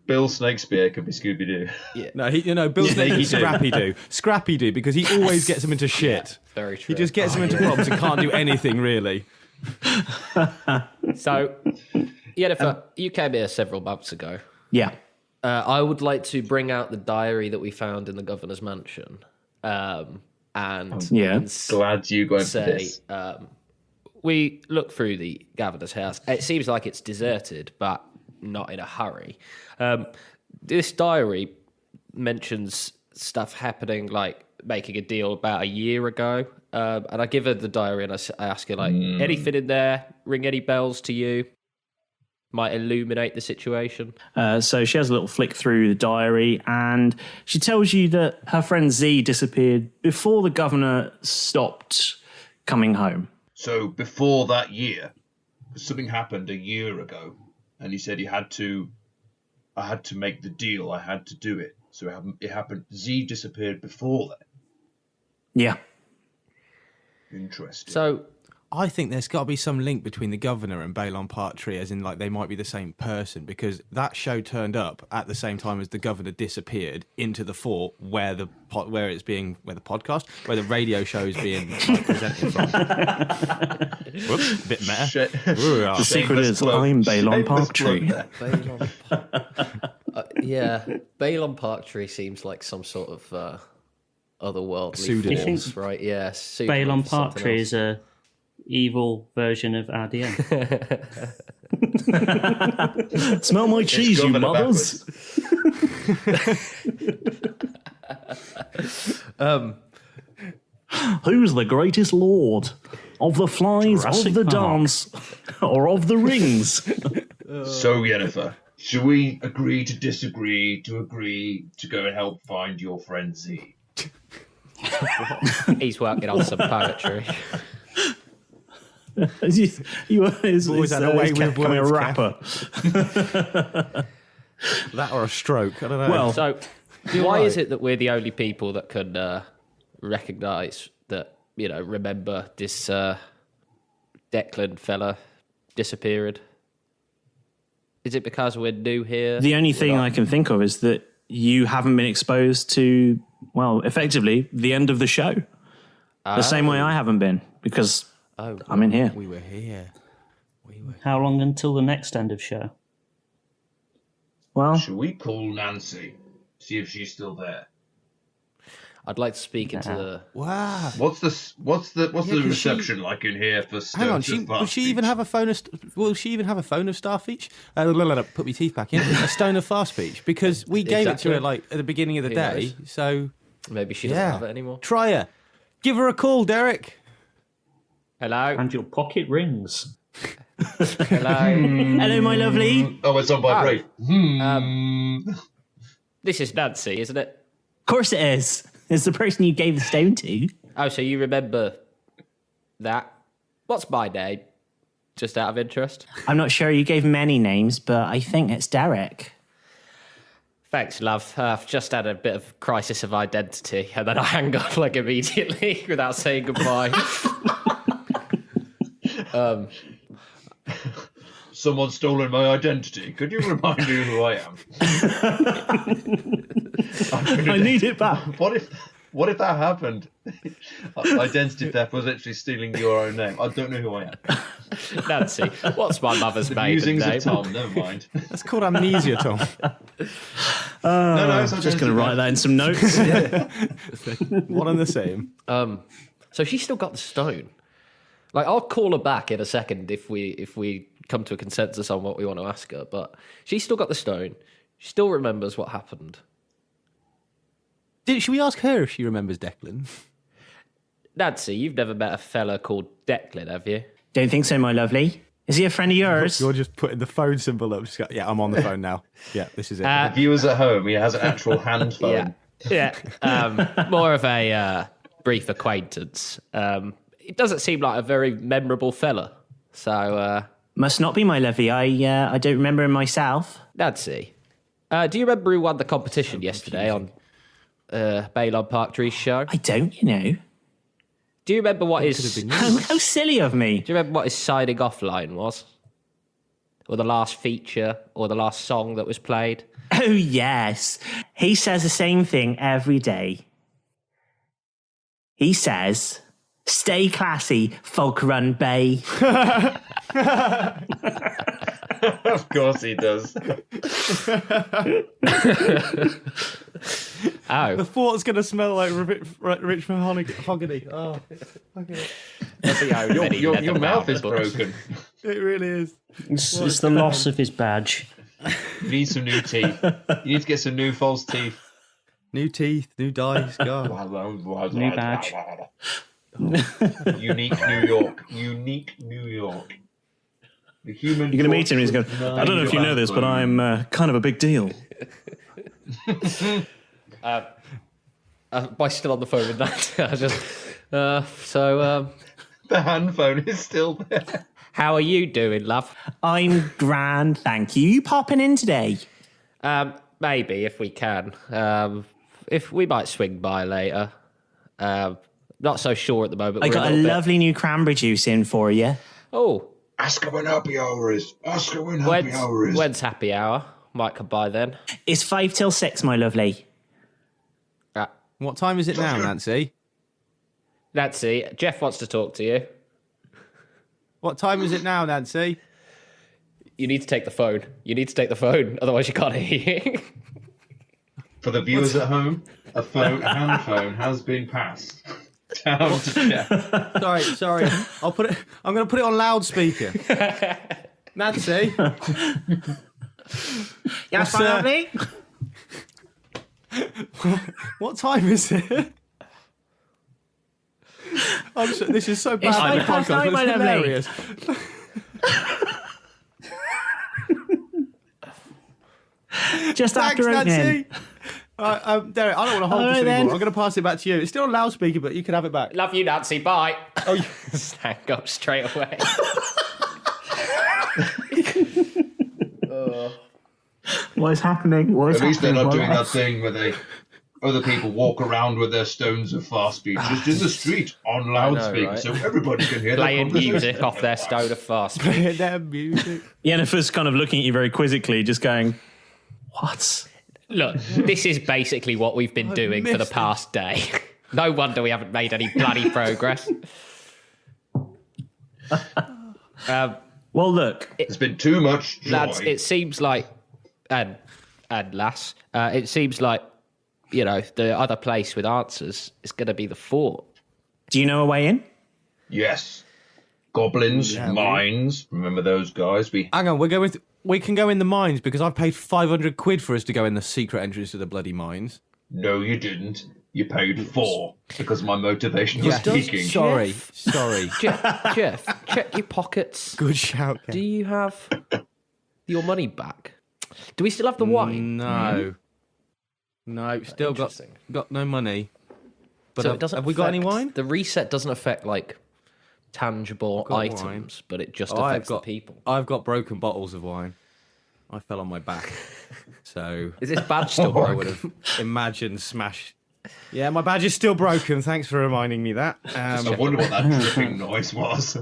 Bill Snakespeare could be Scooby-Doo. No, Bill Snake is Scrappy Doo, because he always gets him into shit. Very true. He just gets him into problems and can't do anything, really. So, Yennefer, you came here several months ago. Yeah. I would like to bring out the diary that we found in the governor's mansion. And Yeah. Glad you going for say, this. we look through the governor's house. It seems like it's deserted, but not in a hurry. This diary mentions stuff happening, like making a deal about a year ago. And I give her the diary and I ask her, like, anything in there ring any bells to you? Might illuminate the situation. So she has a little flick through the diary and she tells you that her friend Z disappeared before the governor stopped coming home. So before that year, something happened a year ago, and he said I had to make the deal. I had to do it. So it happened. Z disappeared before then. Yeah. Interesting. So I think there's got to be some link between the governor and Balon Partry, as in like they might be the same person, because that show turned up at the same time as the governor disappeared into the fort where the radio show is being presented from. Whoops, bit meta. The secret is I'm Balon Partry. Yeah, Balon Partry seems like some sort of otherworldly force, right? Yeah, Balon Partry is a evil version of RDM. Smell my cheese, you mothers. Who's the greatest lord of the flies, Jurassic of the Park. dance, or of the rings? So, Yennefer, should we agree to disagree to agree to go and help find your friend Z? He's working on some poetry. You always had a way with becoming a words, rapper. That or a stroke, I don't know. Well, So, why is it that we're the only people that can recognise that, remember this Declan fella disappeared? Is it because we're new here? the only thing I can think of is that you haven't been exposed to, well, effectively, the end of the show. The same way I haven't been, because I'm in here. we were here. How long until the next end of show? Well, Should we call Nancy? See if she's still there. I'd like to speak into the... Wow. What's the 'cause reception like in here for Hang on, Stones of will she even have a phone of? Will she even have a phone of Starfeach? Put my teeth back in. A stone of far speech, because we gave it to her like at the beginning of the Who day. knows? So Maybe she doesn't have it anymore. try her. Give her a call, Derek. Hello? And your pocket rings. Hello? hello, my lovely. Oh, it's on vibrate. This is Nancy, isn't it? Of course it is. It's the person you gave the stone to. Oh, so you remember that? What's my name? Just out of interest. I'm not sure you gave many names, but I think it's Derek. Thanks, love. I've just had a bit of crisis of identity, and then I hang up like immediately without saying goodbye. Someone's stolen my identity. Could you remind me who I am? I need it back. What if that happened? Identity theft was actually stealing your own name. I don't know who I am. Nancy, what's my mother's The maiden musings name? of Tom. Never mind. That's called amnesia, Tom. No, it's I'm just going to write that in some notes. One and the same. So she's still got the stone. Like, I'll call her back in a second if we come to a consensus on what we want to ask her. But she's still got the stone. She still remembers what happened. Should we ask her if she remembers Declan? Nancy, you've never met a fella called Declan, have you? Don't think so, my lovely. Is he a friend of yours? You're just putting the phone symbol up. Just go, yeah, I'm on the phone now. Yeah, this is it. Viewers at home, he has an actual hand phone. Yeah. More of a brief acquaintance. It doesn't seem like a very memorable fella. So, Must not be, my lovely. I don't remember him myself. Nancy, do you remember who won the competition yesterday on Balon Partry's show? I don't, you know. Do you remember what his... How silly of me. Do you remember what his signing off line was? Or the last feature, or the last song that was played? Oh, yes. He says the same thing every day. He says, stay classy, Folk Run Bay. Of course he does. Oh. The fort's going to smell like rich mahogany. Oh, Your mouth is broken. it really is. It's the loss of his badge. You need some new teeth. You need to get some new false teeth. New teeth, new dice. God. New badge. Unique New York. Unique New York. The human. You're going to meet him and he's going, I don't know if you know this, but I'm kind of a big deal. Am I still on the phone with that? The hand phone is still there. How are you doing, love? I'm grand, thank you. You popping in today? Maybe, if we can. If we might swing by later. Not so sure at the moment. I We're got a little bit- lovely new cranberry juice in for you. Oh, Ask her when happy hour is. Ask her when happy hour is. when's happy hour? Might come by then. It's 5 till 6, my lovely. What time is it now, Nancy? Nancy, Jeff wants to talk to you. What time is it now, Nancy? You need to take the phone. Otherwise you can't hear you. For the viewers at home, a hand phone has been passed down to Jeff. Sorry. I'm going to put it on loudspeaker. Nancy? Yes, my lovely. What time is it? This is so bad for the podcast, but it's hilarious. Just after Thanks, opening. Nancy. Derek, I don't want to hold this anymore. I'm going to pass it back to you. It's still on loudspeaker, but you can have it back. Love you, Nancy. Bye. Oh, hang up straight away. What is happening? At least they're not doing that thing where other people walk around with their stones of fast speech just in the street on loudspeaker, right? so everybody can hear Playing their music off their stone of fast. Playing their music. Yennefer's kind of looking at you very quizzically, just going, what? Look, this is basically what we've been doing for the past day. No wonder we haven't made any bloody progress. Well, look. There's been too much joy. Lads, it seems like, and lass, it seems like, the other place with answers is going to be the fort. Do you know a way in? Yes. Goblins, mines. Remember those guys? Hang on, we can go in the mines because I've paid 500 quid for us to go in the secret entrance to the bloody mines. No, you didn't. You paid 4 because my motivation was peaking. Sorry. Jeff, check your pockets. Good shout, Ken. Do you have your money back? Do we still have the wine? No. No, still got no money. But So it doesn't have we got any wine? The reset doesn't affect tangible got items, wine. but it just affects the people. I've got broken bottles of wine. I fell on my back. So Is this badge still I broken? would have imagined smash. Yeah, my badge is still broken. Thanks for reminding me that. I wonder what that dripping noise was.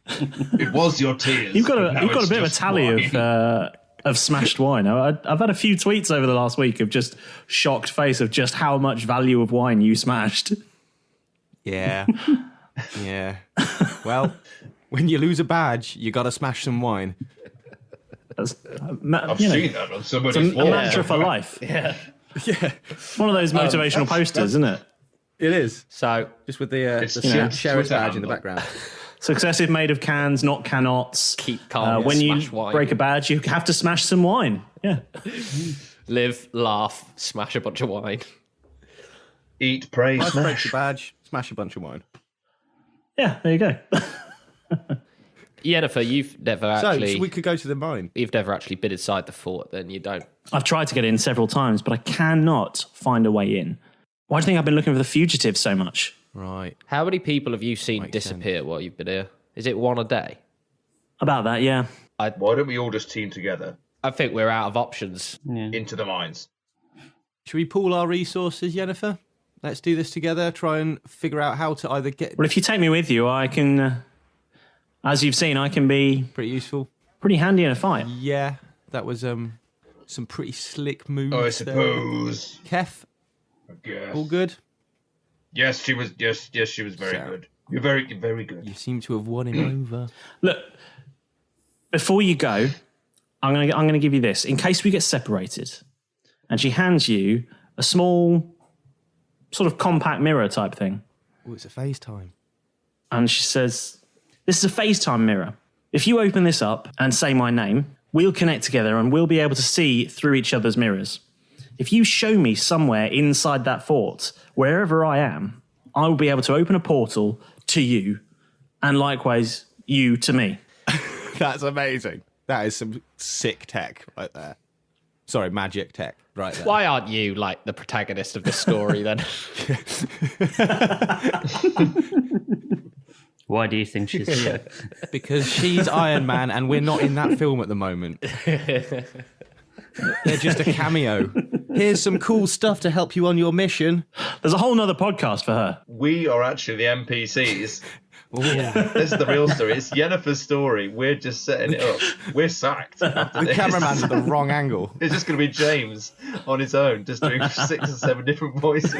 It was your tears. You've got but now a it's bit of a just tally wine. of smashed wine. I've had a few tweets over the last week of just shocked face of just how much value of wine you smashed. Yeah. Yeah. Well, when you lose a badge, you got to smash some wine. I've seen that on somebody's It's a wall. mantra for life. Yeah. One of those motivational posters, isn't it? It is. So Just with the It's sheriff's Twitter badge in the handle. background. Successive made of cans, not cannots. keep calm. When you smash wine. break a badge, you have to smash some wine. Yeah. Live, laugh, smash a bunch of wine. Eat, pray, Break smash. the badge, smash a bunch of wine. Yeah, there you go. Yennefer, you've never So actually we could go to the mine. you've never actually been inside the fort. Then you don't. I've tried to get in several times, but I cannot find a way in. Why do you think I've been looking for the fugitives so much? Right. How many people have you seen Makes disappear while you've been here? Is it one a day? About that, yeah. Why don't we all just team together I think we're out of options. into the mines? Should we pool our resources, Yennefer? Let's do this together. Try and figure out how to either get Well, if you take me with you, I can, as you've seen, I can be pretty useful. pretty handy in a fight. Yeah, that was some pretty slick moves. Oh, I there. suppose. Keth, I guess. all good? Yes, she was. Yes, she was very Sarah. good. You're very, very good. You seem to have won him over. Look, before you go, I'm gonna give you this in case we get separated. And she hands you a small, sort of compact mirror type thing, Oh, it's a FaceTime. and she says, "This is a FaceTime mirror. If you open this up and say my name, we'll connect together and we'll be able to see through each other's mirrors. If you show me somewhere inside that fort, wherever I am, I will be able to open a portal to you, and likewise you to me." That's amazing. That is some sick tech right there. Sorry, magic tech right there. Why aren't you like the protagonist of this story then? Why do you think she's here? Because she's Iron Man and we're not in that film at the moment. They're just a cameo. Here's some cool stuff to help you on your mission. There's a whole nother podcast for her. We are actually the NPCs. Yeah. This is the real story. It's Yennefer's story. We're just setting it up. We're sacked. After The this. cameraman's at the wrong angle. It's just going to be James on his own, just doing 6 or 7 different voices.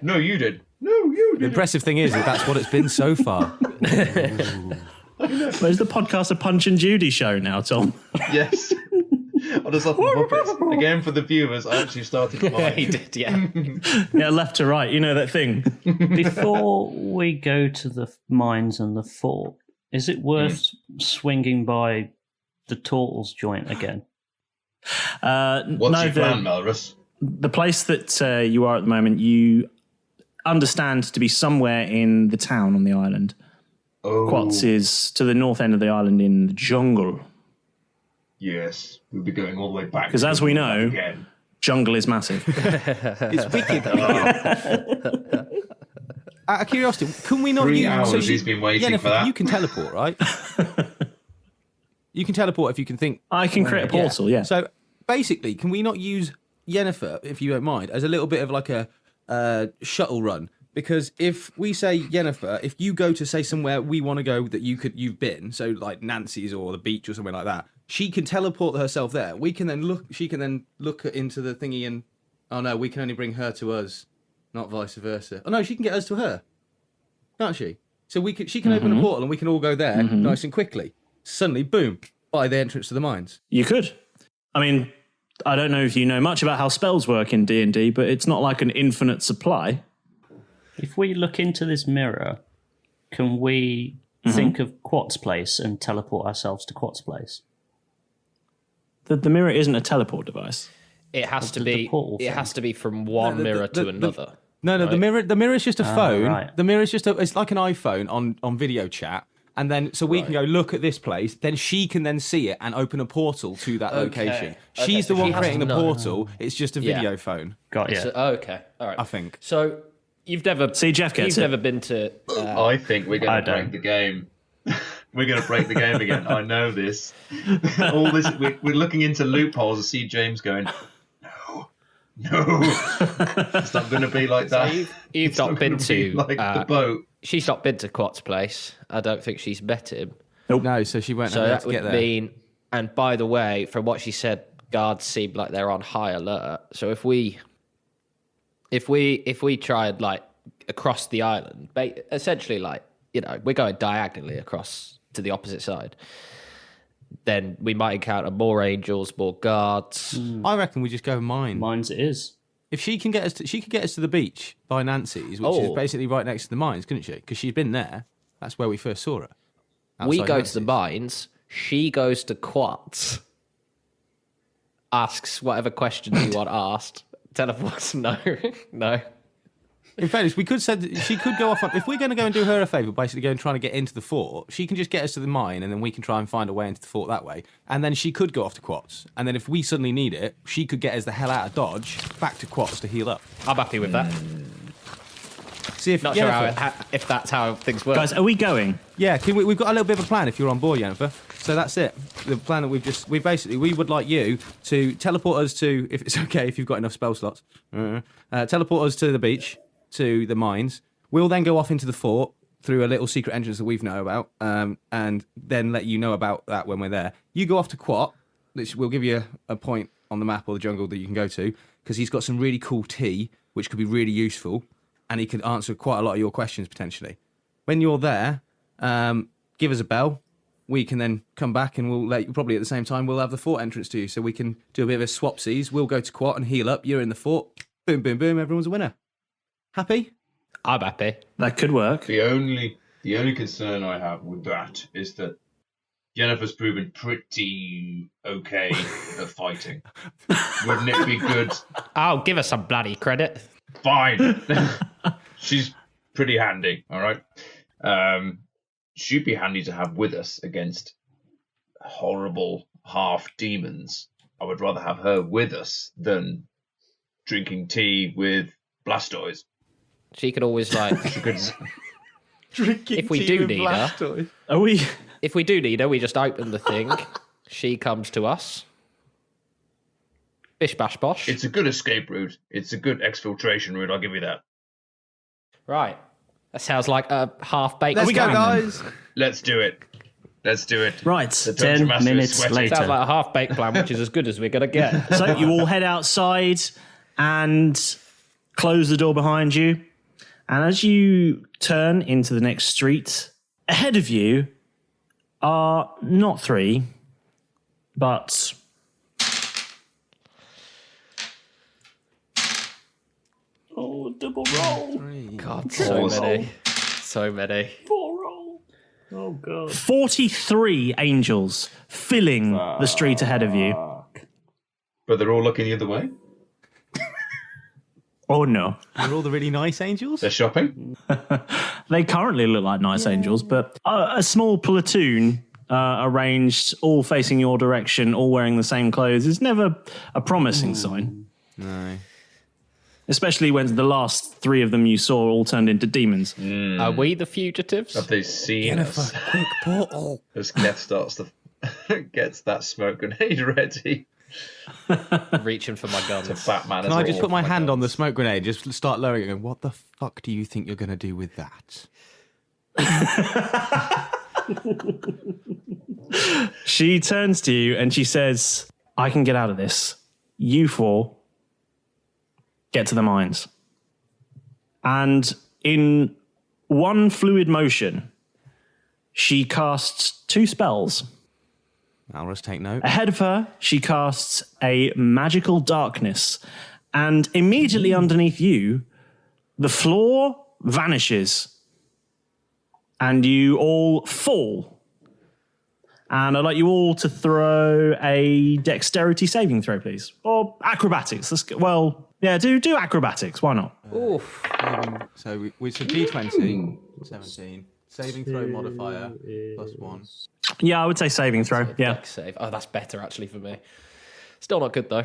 No, you did. No, you The did. impressive thing is that that's what it's been so far. Where's the podcast, a Punch and Judy show now, Tom? Yes. I just love the Muppets. Again, for the viewers, I actually started mine. He did, yeah. Yeah, left to right. You know that thing. Before we go to the mines and the fort, is it worth swinging by the Turtles joint again? What's your plan, Malrus? The place that you are at the moment, you understand to be somewhere in the town on the island. Oh, Quats is to the north end of the island in the jungle. yes. We'll be going all the way back. Because as we know, again. jungle is massive. It's wicked. Out of curiosity, can we not 3 use... hours he's been waiting Yennefer, for that. you can teleport, right? You can teleport if you can think... I can create a portal, yeah. So basically, can we not use Yennefer, if you don't mind, as a little bit of like a shuttle run? Because if we say, Yennefer, if you go to say somewhere we want to go that you've been, so like Nancy's or the beach or something like that, she can teleport herself there. We can then look. She can then look into the thingy and oh no, we can only bring her to us, not vice versa. Oh no, she can get us to her, can't she? So she can open a portal and we can all go there nice and quickly. Suddenly, boom, by the entrance to the mines. You could. I mean, I don't know if you know much about how spells work in D&D, but it's not like an infinite supply. If we look into this mirror, can we think of Quat's place and teleport ourselves to Quat's place? The mirror isn't a teleport device. It has to the be. portal It thing. has to be from one mirror to another. No, right? the mirror is just a phone. right. The mirror is just it's like an iPhone on video chat. And then, so we can go look at this place. Then she can then see it and open a portal to that location. She's the so one she has creating to the know. portal. It's just a video phone. Got you. So, okay, all right. I think. So you've never See, Jeff gets you've it. never been to. I think we're I going to don't. break the game. We're going to break the game again. I know this. All this. We're looking into loopholes to see James going, no. It's not going to be like that. you've It's not been gonna be to. like the boat. She's not been to Quat's place. I don't think she's met him. No, so she went So there that to get would there. mean. And by the way, from what she said, guards seem like they're on high alert. So if we tried like across the island, essentially like we're going diagonally across to the opposite side, then we might encounter more angels, more guards. I reckon we just go mine. Mines it is. If she can get us, she could get us to the beach by Nancy's, which is Oh. basically right next to the mines, couldn't she? Because she's been there. That's where we first saw her. We Outside go Nancy's. to the mines. She goes to Quats. Asks whatever questions you want asked. Teleports. No. In fairness, we could say that she could go off on. If we're going to go and do her a favour, basically go and try to get into the fort, she can just get us to the mine, and then we can try and find a way into the fort that way. And then she could go off to Quats, and then if we suddenly need it, she could get us the hell out of Dodge back to Quats to heal up. I'm happy with that. See if Not sure Yennefer- if that's how things work. Guys, are we going? Yeah, we've got a little bit of a plan if you're on board, Yennefer. So that's it. The plan that we would like you to teleport us to, if it's okay, if you've got enough spell slots, teleport us to the beach, to the mines. We'll then go off into the fort through a little secret entrance that we've know about, and then let you know about that when we're there. You go off to Quat, which we'll give you a point on the map or the jungle that you can go to, because he's got some really cool tea, which could be really useful, and he could answer quite a lot of your questions potentially. When you're there, give us a bell. We can then come back and we'll let you, probably at the same time, we'll have the fort entrance to you, so we can do a bit of a swapsies. We'll go to Quat and heal up. You're in the fort. Boom, boom, boom. Everyone's a winner. Happy? I'm happy. That could work. The only concern I have with that is that Yennefer's proven pretty okay at fighting. Wouldn't it be good? I'll give her some bloody credit. Fine. She's pretty handy, all right? She'd be handy to have with us against horrible half-demons. I would rather have her with us than drinking tea with Blastoise. She could always like. She could... If we do need her, Are we? we just open the thing. She comes to us. Bish bash bosh. It's a good escape route. It's a good exfiltration route. I'll give you that. Right. That sounds like a half-baked Let's go, plan. guys. Let's do it. Right, The 10 Dungeon Master is minutes sweating. later. Sounds like a half-baked plan, which is as good as we're going to get. So you all head outside and close the door behind you. And as you turn into the next street, ahead of you are not 3, but... Oh, double roll. God, so many. So many. 4 roll. Oh, God. 43 angels filling the street ahead of you. But they're all looking the other way. Oh, no. Are all the really nice angels? They're shopping. They currently look like nice angels, but a small platoon arranged, all facing your direction, all wearing the same clothes, is never a promising sign. No. Especially when the last 3 of them you saw all turned into demons. Are we the fugitives? Have they seen us? Quick portal. As Keth starts to gets that smoke grenade ready. Reaching for my guns. To Batman. Can I just put my hand on the smoke grenade, just start lowering it, and what the fuck do you think you're going to do with that? She turns to you and she says, I can get out of this. You 4 get to the mines. And in one fluid motion, she casts 2 spells. Malrus, take note. Ahead of her, she casts a magical darkness. And immediately underneath you, the floor vanishes. And you all fall. And I'd like you all to throw a dexterity saving throw, please. Or acrobatics. Do acrobatics. Why not? Oof. So it's a D20, 17. Saving throw modifier, +1. Yeah, I would say saving throw. Yeah. Dex save. Oh, that's better actually for me. Still not good though.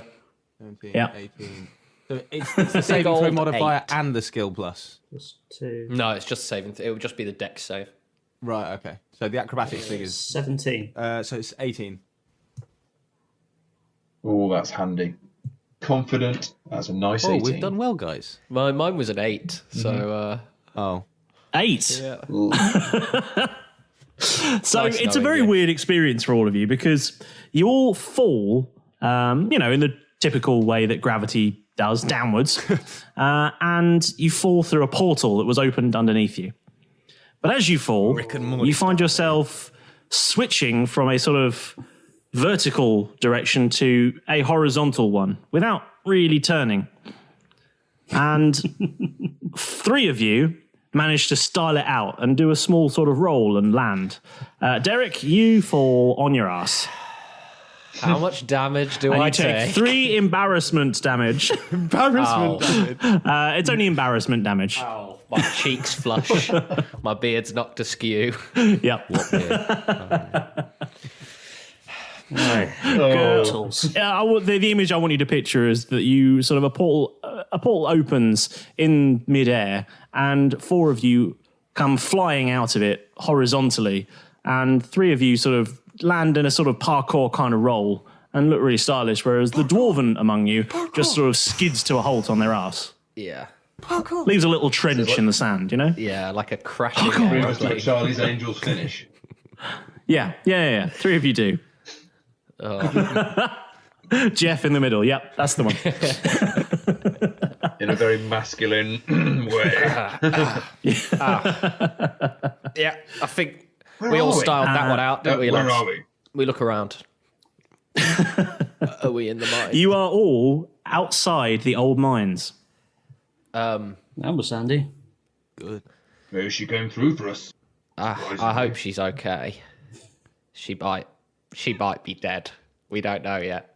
17, Yeah. 18. So it's the saving throw old modifier 8. and the skill plus. +2. No, it's just saving. It would just be the dex save. Right, okay. So the acrobatics thing is... 17. So it's 18. Oh, that's handy. Confident. That's a nice 18. We've done well, guys. Mine was an 8. So. Oh. 8. Yeah. So Nice it's a knowing very you. weird experience for all of you because you all fall, in the typical way that gravity does, downwards, and you fall through a portal that was opened underneath you. But as you fall, you find yourself switching from a sort of vertical direction to a horizontal one without really turning. And 3 of you manage to style it out and do a small sort of roll and land. Derek, you fall on your ass. How much damage do And I you take 3 embarrassment damage. Embarrassment. It's only embarrassment damage. Oh, my cheeks flush. My beard's knocked askew. Yep. Portals. The image I want you to picture is that you sort of a portal opens in midair, and 4 of you come flying out of it horizontally, and 3 of you sort of land in a sort of parkour kind of roll and look really stylish, whereas the dwarven among you just sort of skids to a halt on their ass. Yeah. Leaves a little trench in the sand, you know? Yeah, like a crashing Bring us to a aeroplane. Charlie's Angels finish. Yeah. 3 of you do. Jeff in the middle. Yep, that's the one. In a very masculine way. Yeah, I think Where we all are we? styled that one out, didn't we? Where lads? are we? We look around. Are we in the mine? You are all outside the old mines. That was handy. Good. Maybe she came through for us. I hope she's okay. She might be dead. We don't know yet.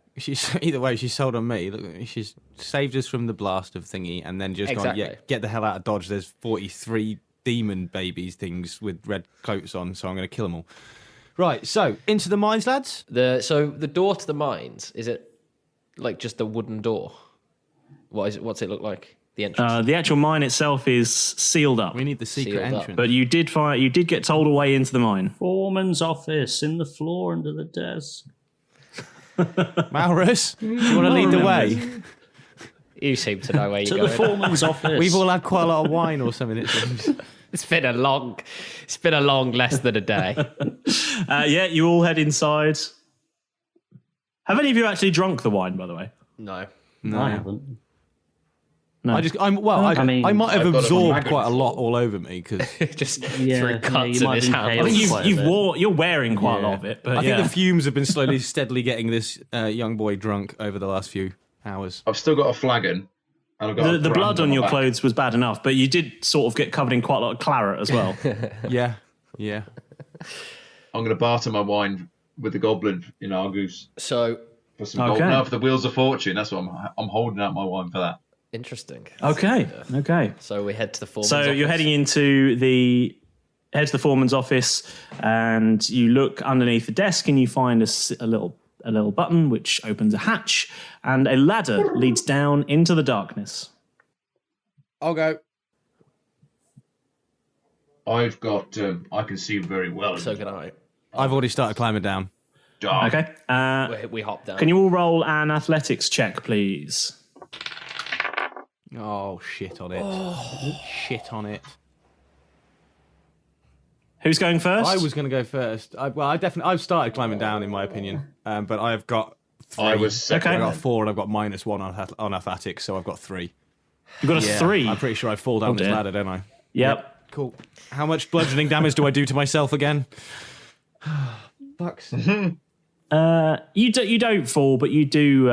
Either way, she sold on me. Look, she's saved us from the blast of thingy, and then just Exactly. gone, get the hell out of Dodge. There's 43 demon babies things with red coats on, so I'm going to kill them all. Right, so into the mines, lads. So the door to the mines, is it like just a wooden door? What is it? What's it look like? The entrance. The actual mine itself is sealed up, We need the secret Sealed up. entrance. but you did get told a way into the mine. Foreman's office in the floor under the desk. Malrus, do you want to lead the way? You seem to know where To you're the going. foreman's office. We've all had quite a lot of wine or something. It seems. It's been a long less than a day. Yeah, you all head inside. Have any of you actually drunk the wine, by the way? No. I haven't. No. I might have I've got it on absorbed maggots. quite a lot all over me because Just Yeah, through yeah, cuts you in might his have been hand. I think pale. Quite a bit. you're wearing quite a lot of it, but I think yeah. the fumes have been slowly, steadily getting this young boy drunk over the last few hours. I've still got a flagon. And I've got The a blood brand on my your back. clothes was bad enough, but you did sort of get covered in quite a lot of claret as well. Yeah. I'm going to barter my wine with the goblin in Argus So for some gold. Okay. No, for the Wheels of Fortune. That's what I'm holding out my wine for that. interesting. Okay. So we head to the foreman's So office. you're heading into the foreman's office, and you look underneath the desk, and you find a little button which opens a hatch, and a ladder leads down into the darkness. I'll go. I've got. I can see very well. So can I. I've already started climbing down. Dark. Okay. We hop down. Can you all roll an athletics check, please? Oh, shit on it. Shit on it. Who's going first? I was going to go first. I've started climbing down, in my opinion. But I've got 3. I was second. I've got 4 and I've got -1 on athletics, so I've got 3. You've got a 3. I'm pretty sure I fall down this dear. ladder, don't I? Yep. Cool. How much bludgeoning damage do I do to myself again? Fuck's sake. You don't fall, but you do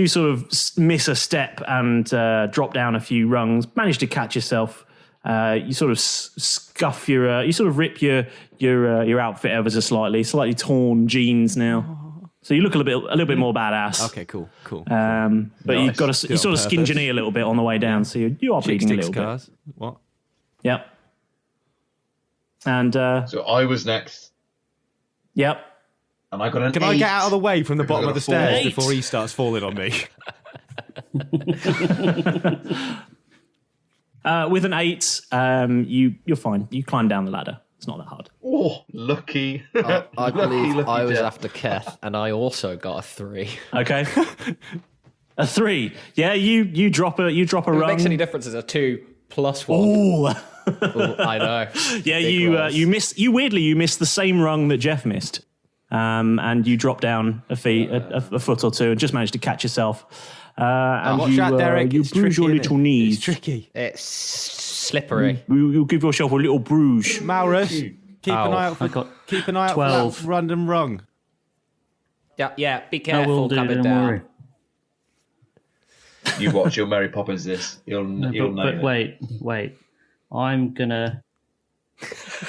sort of miss a step and drop down a few rungs. Manage to catch yourself. You sort of scuff you sort of rip your outfit ever so slightly torn jeans now. So you look a little bit more badass. Okay, cool. But Nice. you've got you sort of skinned your knee a little bit on the way down, so you are bleeding a little bit. Scars. What? Yep. And So I was next, yep. and I got an Can 8. I get out of the way from the Because I bottom of got the a 4. stairs 8. before he starts falling on me? With an 8, you're fine. You climb down the ladder. It's not that hard. Oh, lucky. I believe lucky I was Jeff. after Keth, and I also got a 3. Okay. A 3. Yeah, you drop a If it rung. makes any difference, it's a 2 plus 1. Ooh. Ooh, I know. Yeah, Big rolls. you missed the same rung that Jeff missed. And you drop down a foot or two and just managed to catch yourself. And Watch out, Derek. you It's bruise tricky, your innit? little knees. It's tricky. It's slippery. You give yourself a little bruise. Maurus, keep an Ow. eye out I got for 12. that random rung. Yeah, be I careful will do, coming don't down. worry. You watch your Mary Poppins this. You'll know But it. wait. I'm gonna.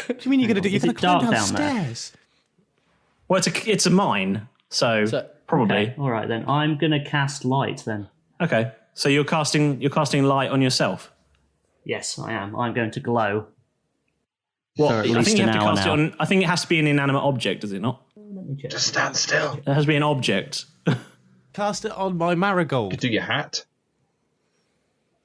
What do you mean you're going to do? You're Is going it to climb dark down there? downstairs. Well, it's a mine, so probably. Okay, all right then. I'm gonna cast light then. Okay. So you're casting light on yourself. Yes, I am. I'm going to glow. What? For at I least think you an have to hour cast it now. on. I think it has to be an inanimate object, does it not? Just stand still. It has to be an object. Cast it on my marigold. Do your hat.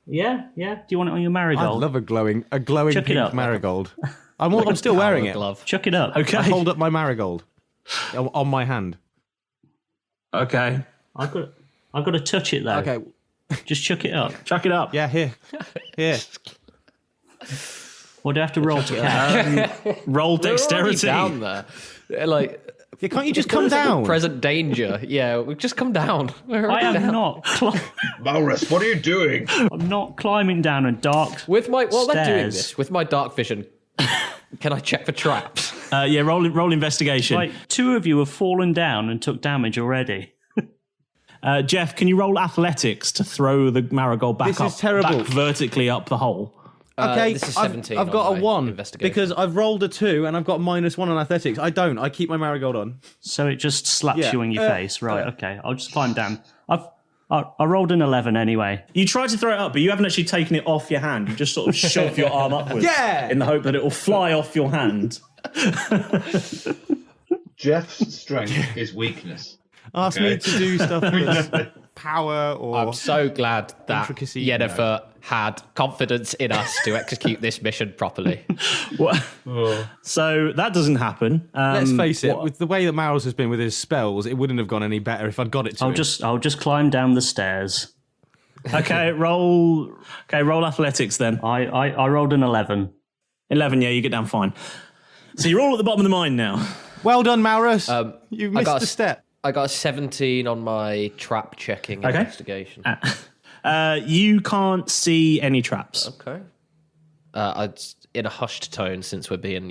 Yeah. Do you want it on your I marigold? love a glowing Chuck it pink up. marigold. I'm still wearing it. Glove. Chuck it up. Okay. I hold up my marigold on my hand. Okay. I've got to touch it though. Okay. Just chuck it up. Chuck it up. Yeah, here. Or do I have to roll to catch? Roll We're already dexterity. down there. Like, Yeah, can't you just come down? present danger. Yeah, we've just come down. We're I already am down. not. Malrus, what are you doing? I'm not climbing down a dark. With my while they're doing Stairs. this, with my dark vision, can I check for traps? Yeah. Roll investigation. Like 2 of you have fallen down and took damage already. Jeff, can you roll athletics to throw the marigold back This up? is terrible. Back vertically up the hole. Okay, this is I've- 17 I've got on a my 1 investigation. because I've rolled a 2 and I've got -1 on athletics. I don't. I keep my marigold on. So it just slaps Yeah. you in your face. Right, okay. I'll just climb down. I rolled an 11 anyway. You tried to throw it up, but you haven't actually taken it off your hand. You just sort of shove your arm upwards Yeah! in the hope that it will fly off your hand. Jeff's strength is weakness. Ask Okay. me to do stuff. That's power or I'm so glad that intricacy? Yennefer had confidence in us to execute this mission properly. So that doesn't happen. Let's face it, with the way that Malrus has been with his spells, it wouldn't have gone any better if I'd got it to him. I'll just climb down the stairs. Okay, roll athletics then. I rolled an 11. 11, yeah, you get down fine. So you're all at the bottom of the mine now. Well done, Malrus. You've missed a step. I got a 17 on my trap checking investigation. You can't see any traps. Okay. In a hushed tone, since we're being,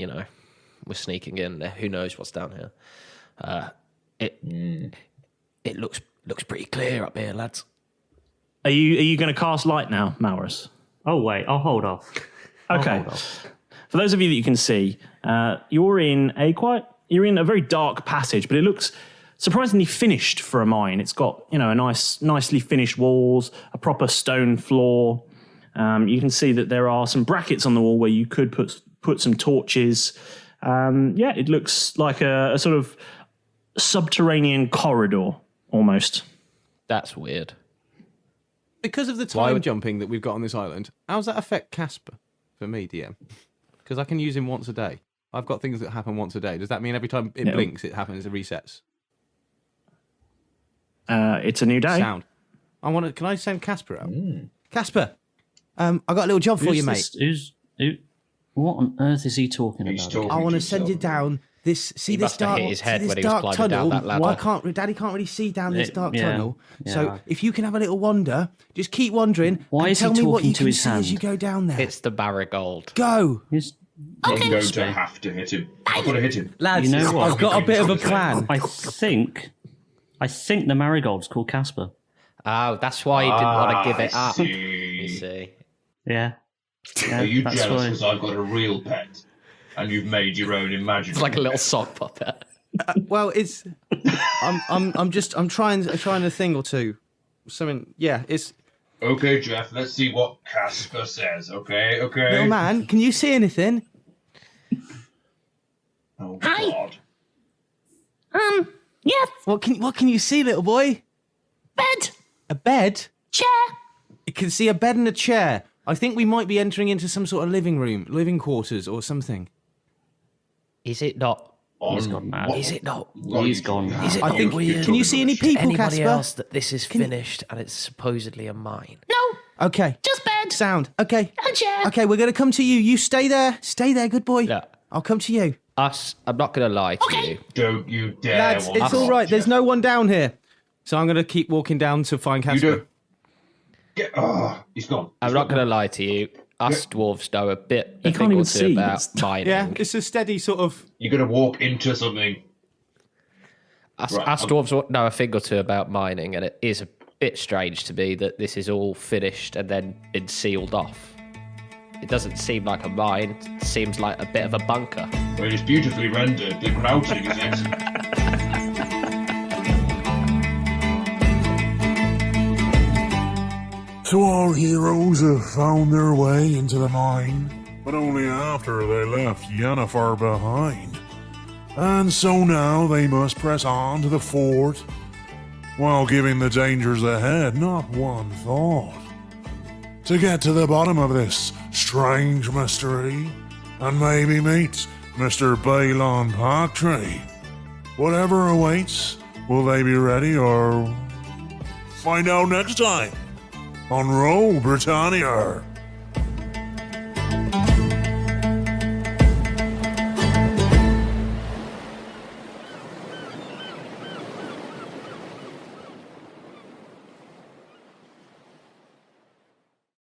we're sneaking in. Who knows what's down here? It looks pretty clear up here, lads. Are you going to cast light now, Malrus? Oh wait, I'll hold off. Okay. For those of you that you can see, you're in a very dark passage, but it looks surprisingly finished for a mine. It's got nicely finished walls, a proper stone floor. You can see that there are some brackets on the wall where you could put some torches. It looks like a sort of subterranean corridor almost. That's weird. Because of the time jumping that we've got on this island, how does that affect Casper for me, DM? Because I can use him once a day. I've got things that happen once a day. Does that mean every time it blinks, it happens, it resets? It's a new day. Sound. Can I send Casper out? Casper, I got a little job for you, mate. What on earth is he talking about? I want to send you down this. See this dark, hit his head see when this he was dark climbing down tunnel. that ladder. Daddy can't really see down this dark yeah, tunnel. yeah. So if you can have a little wander, just keep wandering. Why and is he tell me what talking you to can his see hand? as you go down there. It's the Marigold. Go, I'm going to have to hit him. I've got to hit him. lads. You know what? I've got a bit of a plan. I think the marigold's called Casper. Oh, that's why he didn't want to give it up. See. You see. Yeah. Are you that's jealous why. because I've got a real pet and you've made your own imaginary? It's like a little pet? sock puppet. Well, it's. I'm trying a thing or two. Something. Yeah, it's. Okay, Jeff. Let's see what Casper says. Okay. Little man, can you see anything? Oh God. Yes, What can you see, little boy? bed, A bed? chair. You can see a bed and a chair. I think we might be entering into some sort of living quarters or something. Is it not? He's gone mad. Is it not? He's gone mad. Is it I not think. weird? Can you see any people, Anybody Casper? else that this is finished and it's supposedly a mine? No, Okay. just bed Sound. Okay. and chair. Okay, we're gonna come to you. You stay there. Stay there, good boy. Yeah. I'll come to you. I'm not going to lie to you. Don't you dare. Lads, want it's to all right. There's Jeff. no one down here. So I'm gonna keep walking down to find You Casper. do. He's gone. I'm not going to lie to you. Us dwarves know a He thing can't or even two see. about It's- mining. Yeah, it's a steady sort of. You're gonna walk into something. Us Right, dwarves know a thing or two about mining, and it is a bit strange to me that this is all finished and then been sealed off. It doesn't seem like a mine. It seems like a bit of a bunker. Well, it's beautifully rendered. The crouching is excellent. So our heroes have found their way into the mine, but only after they left Yennefer behind. And so now they must press on to the fort, while giving the dangers ahead not one thought. To get to the bottom of this strange mystery, and maybe meet Mr. Balon Parktree. Whatever awaits, will they be ready or find out next time on Roll Britannia.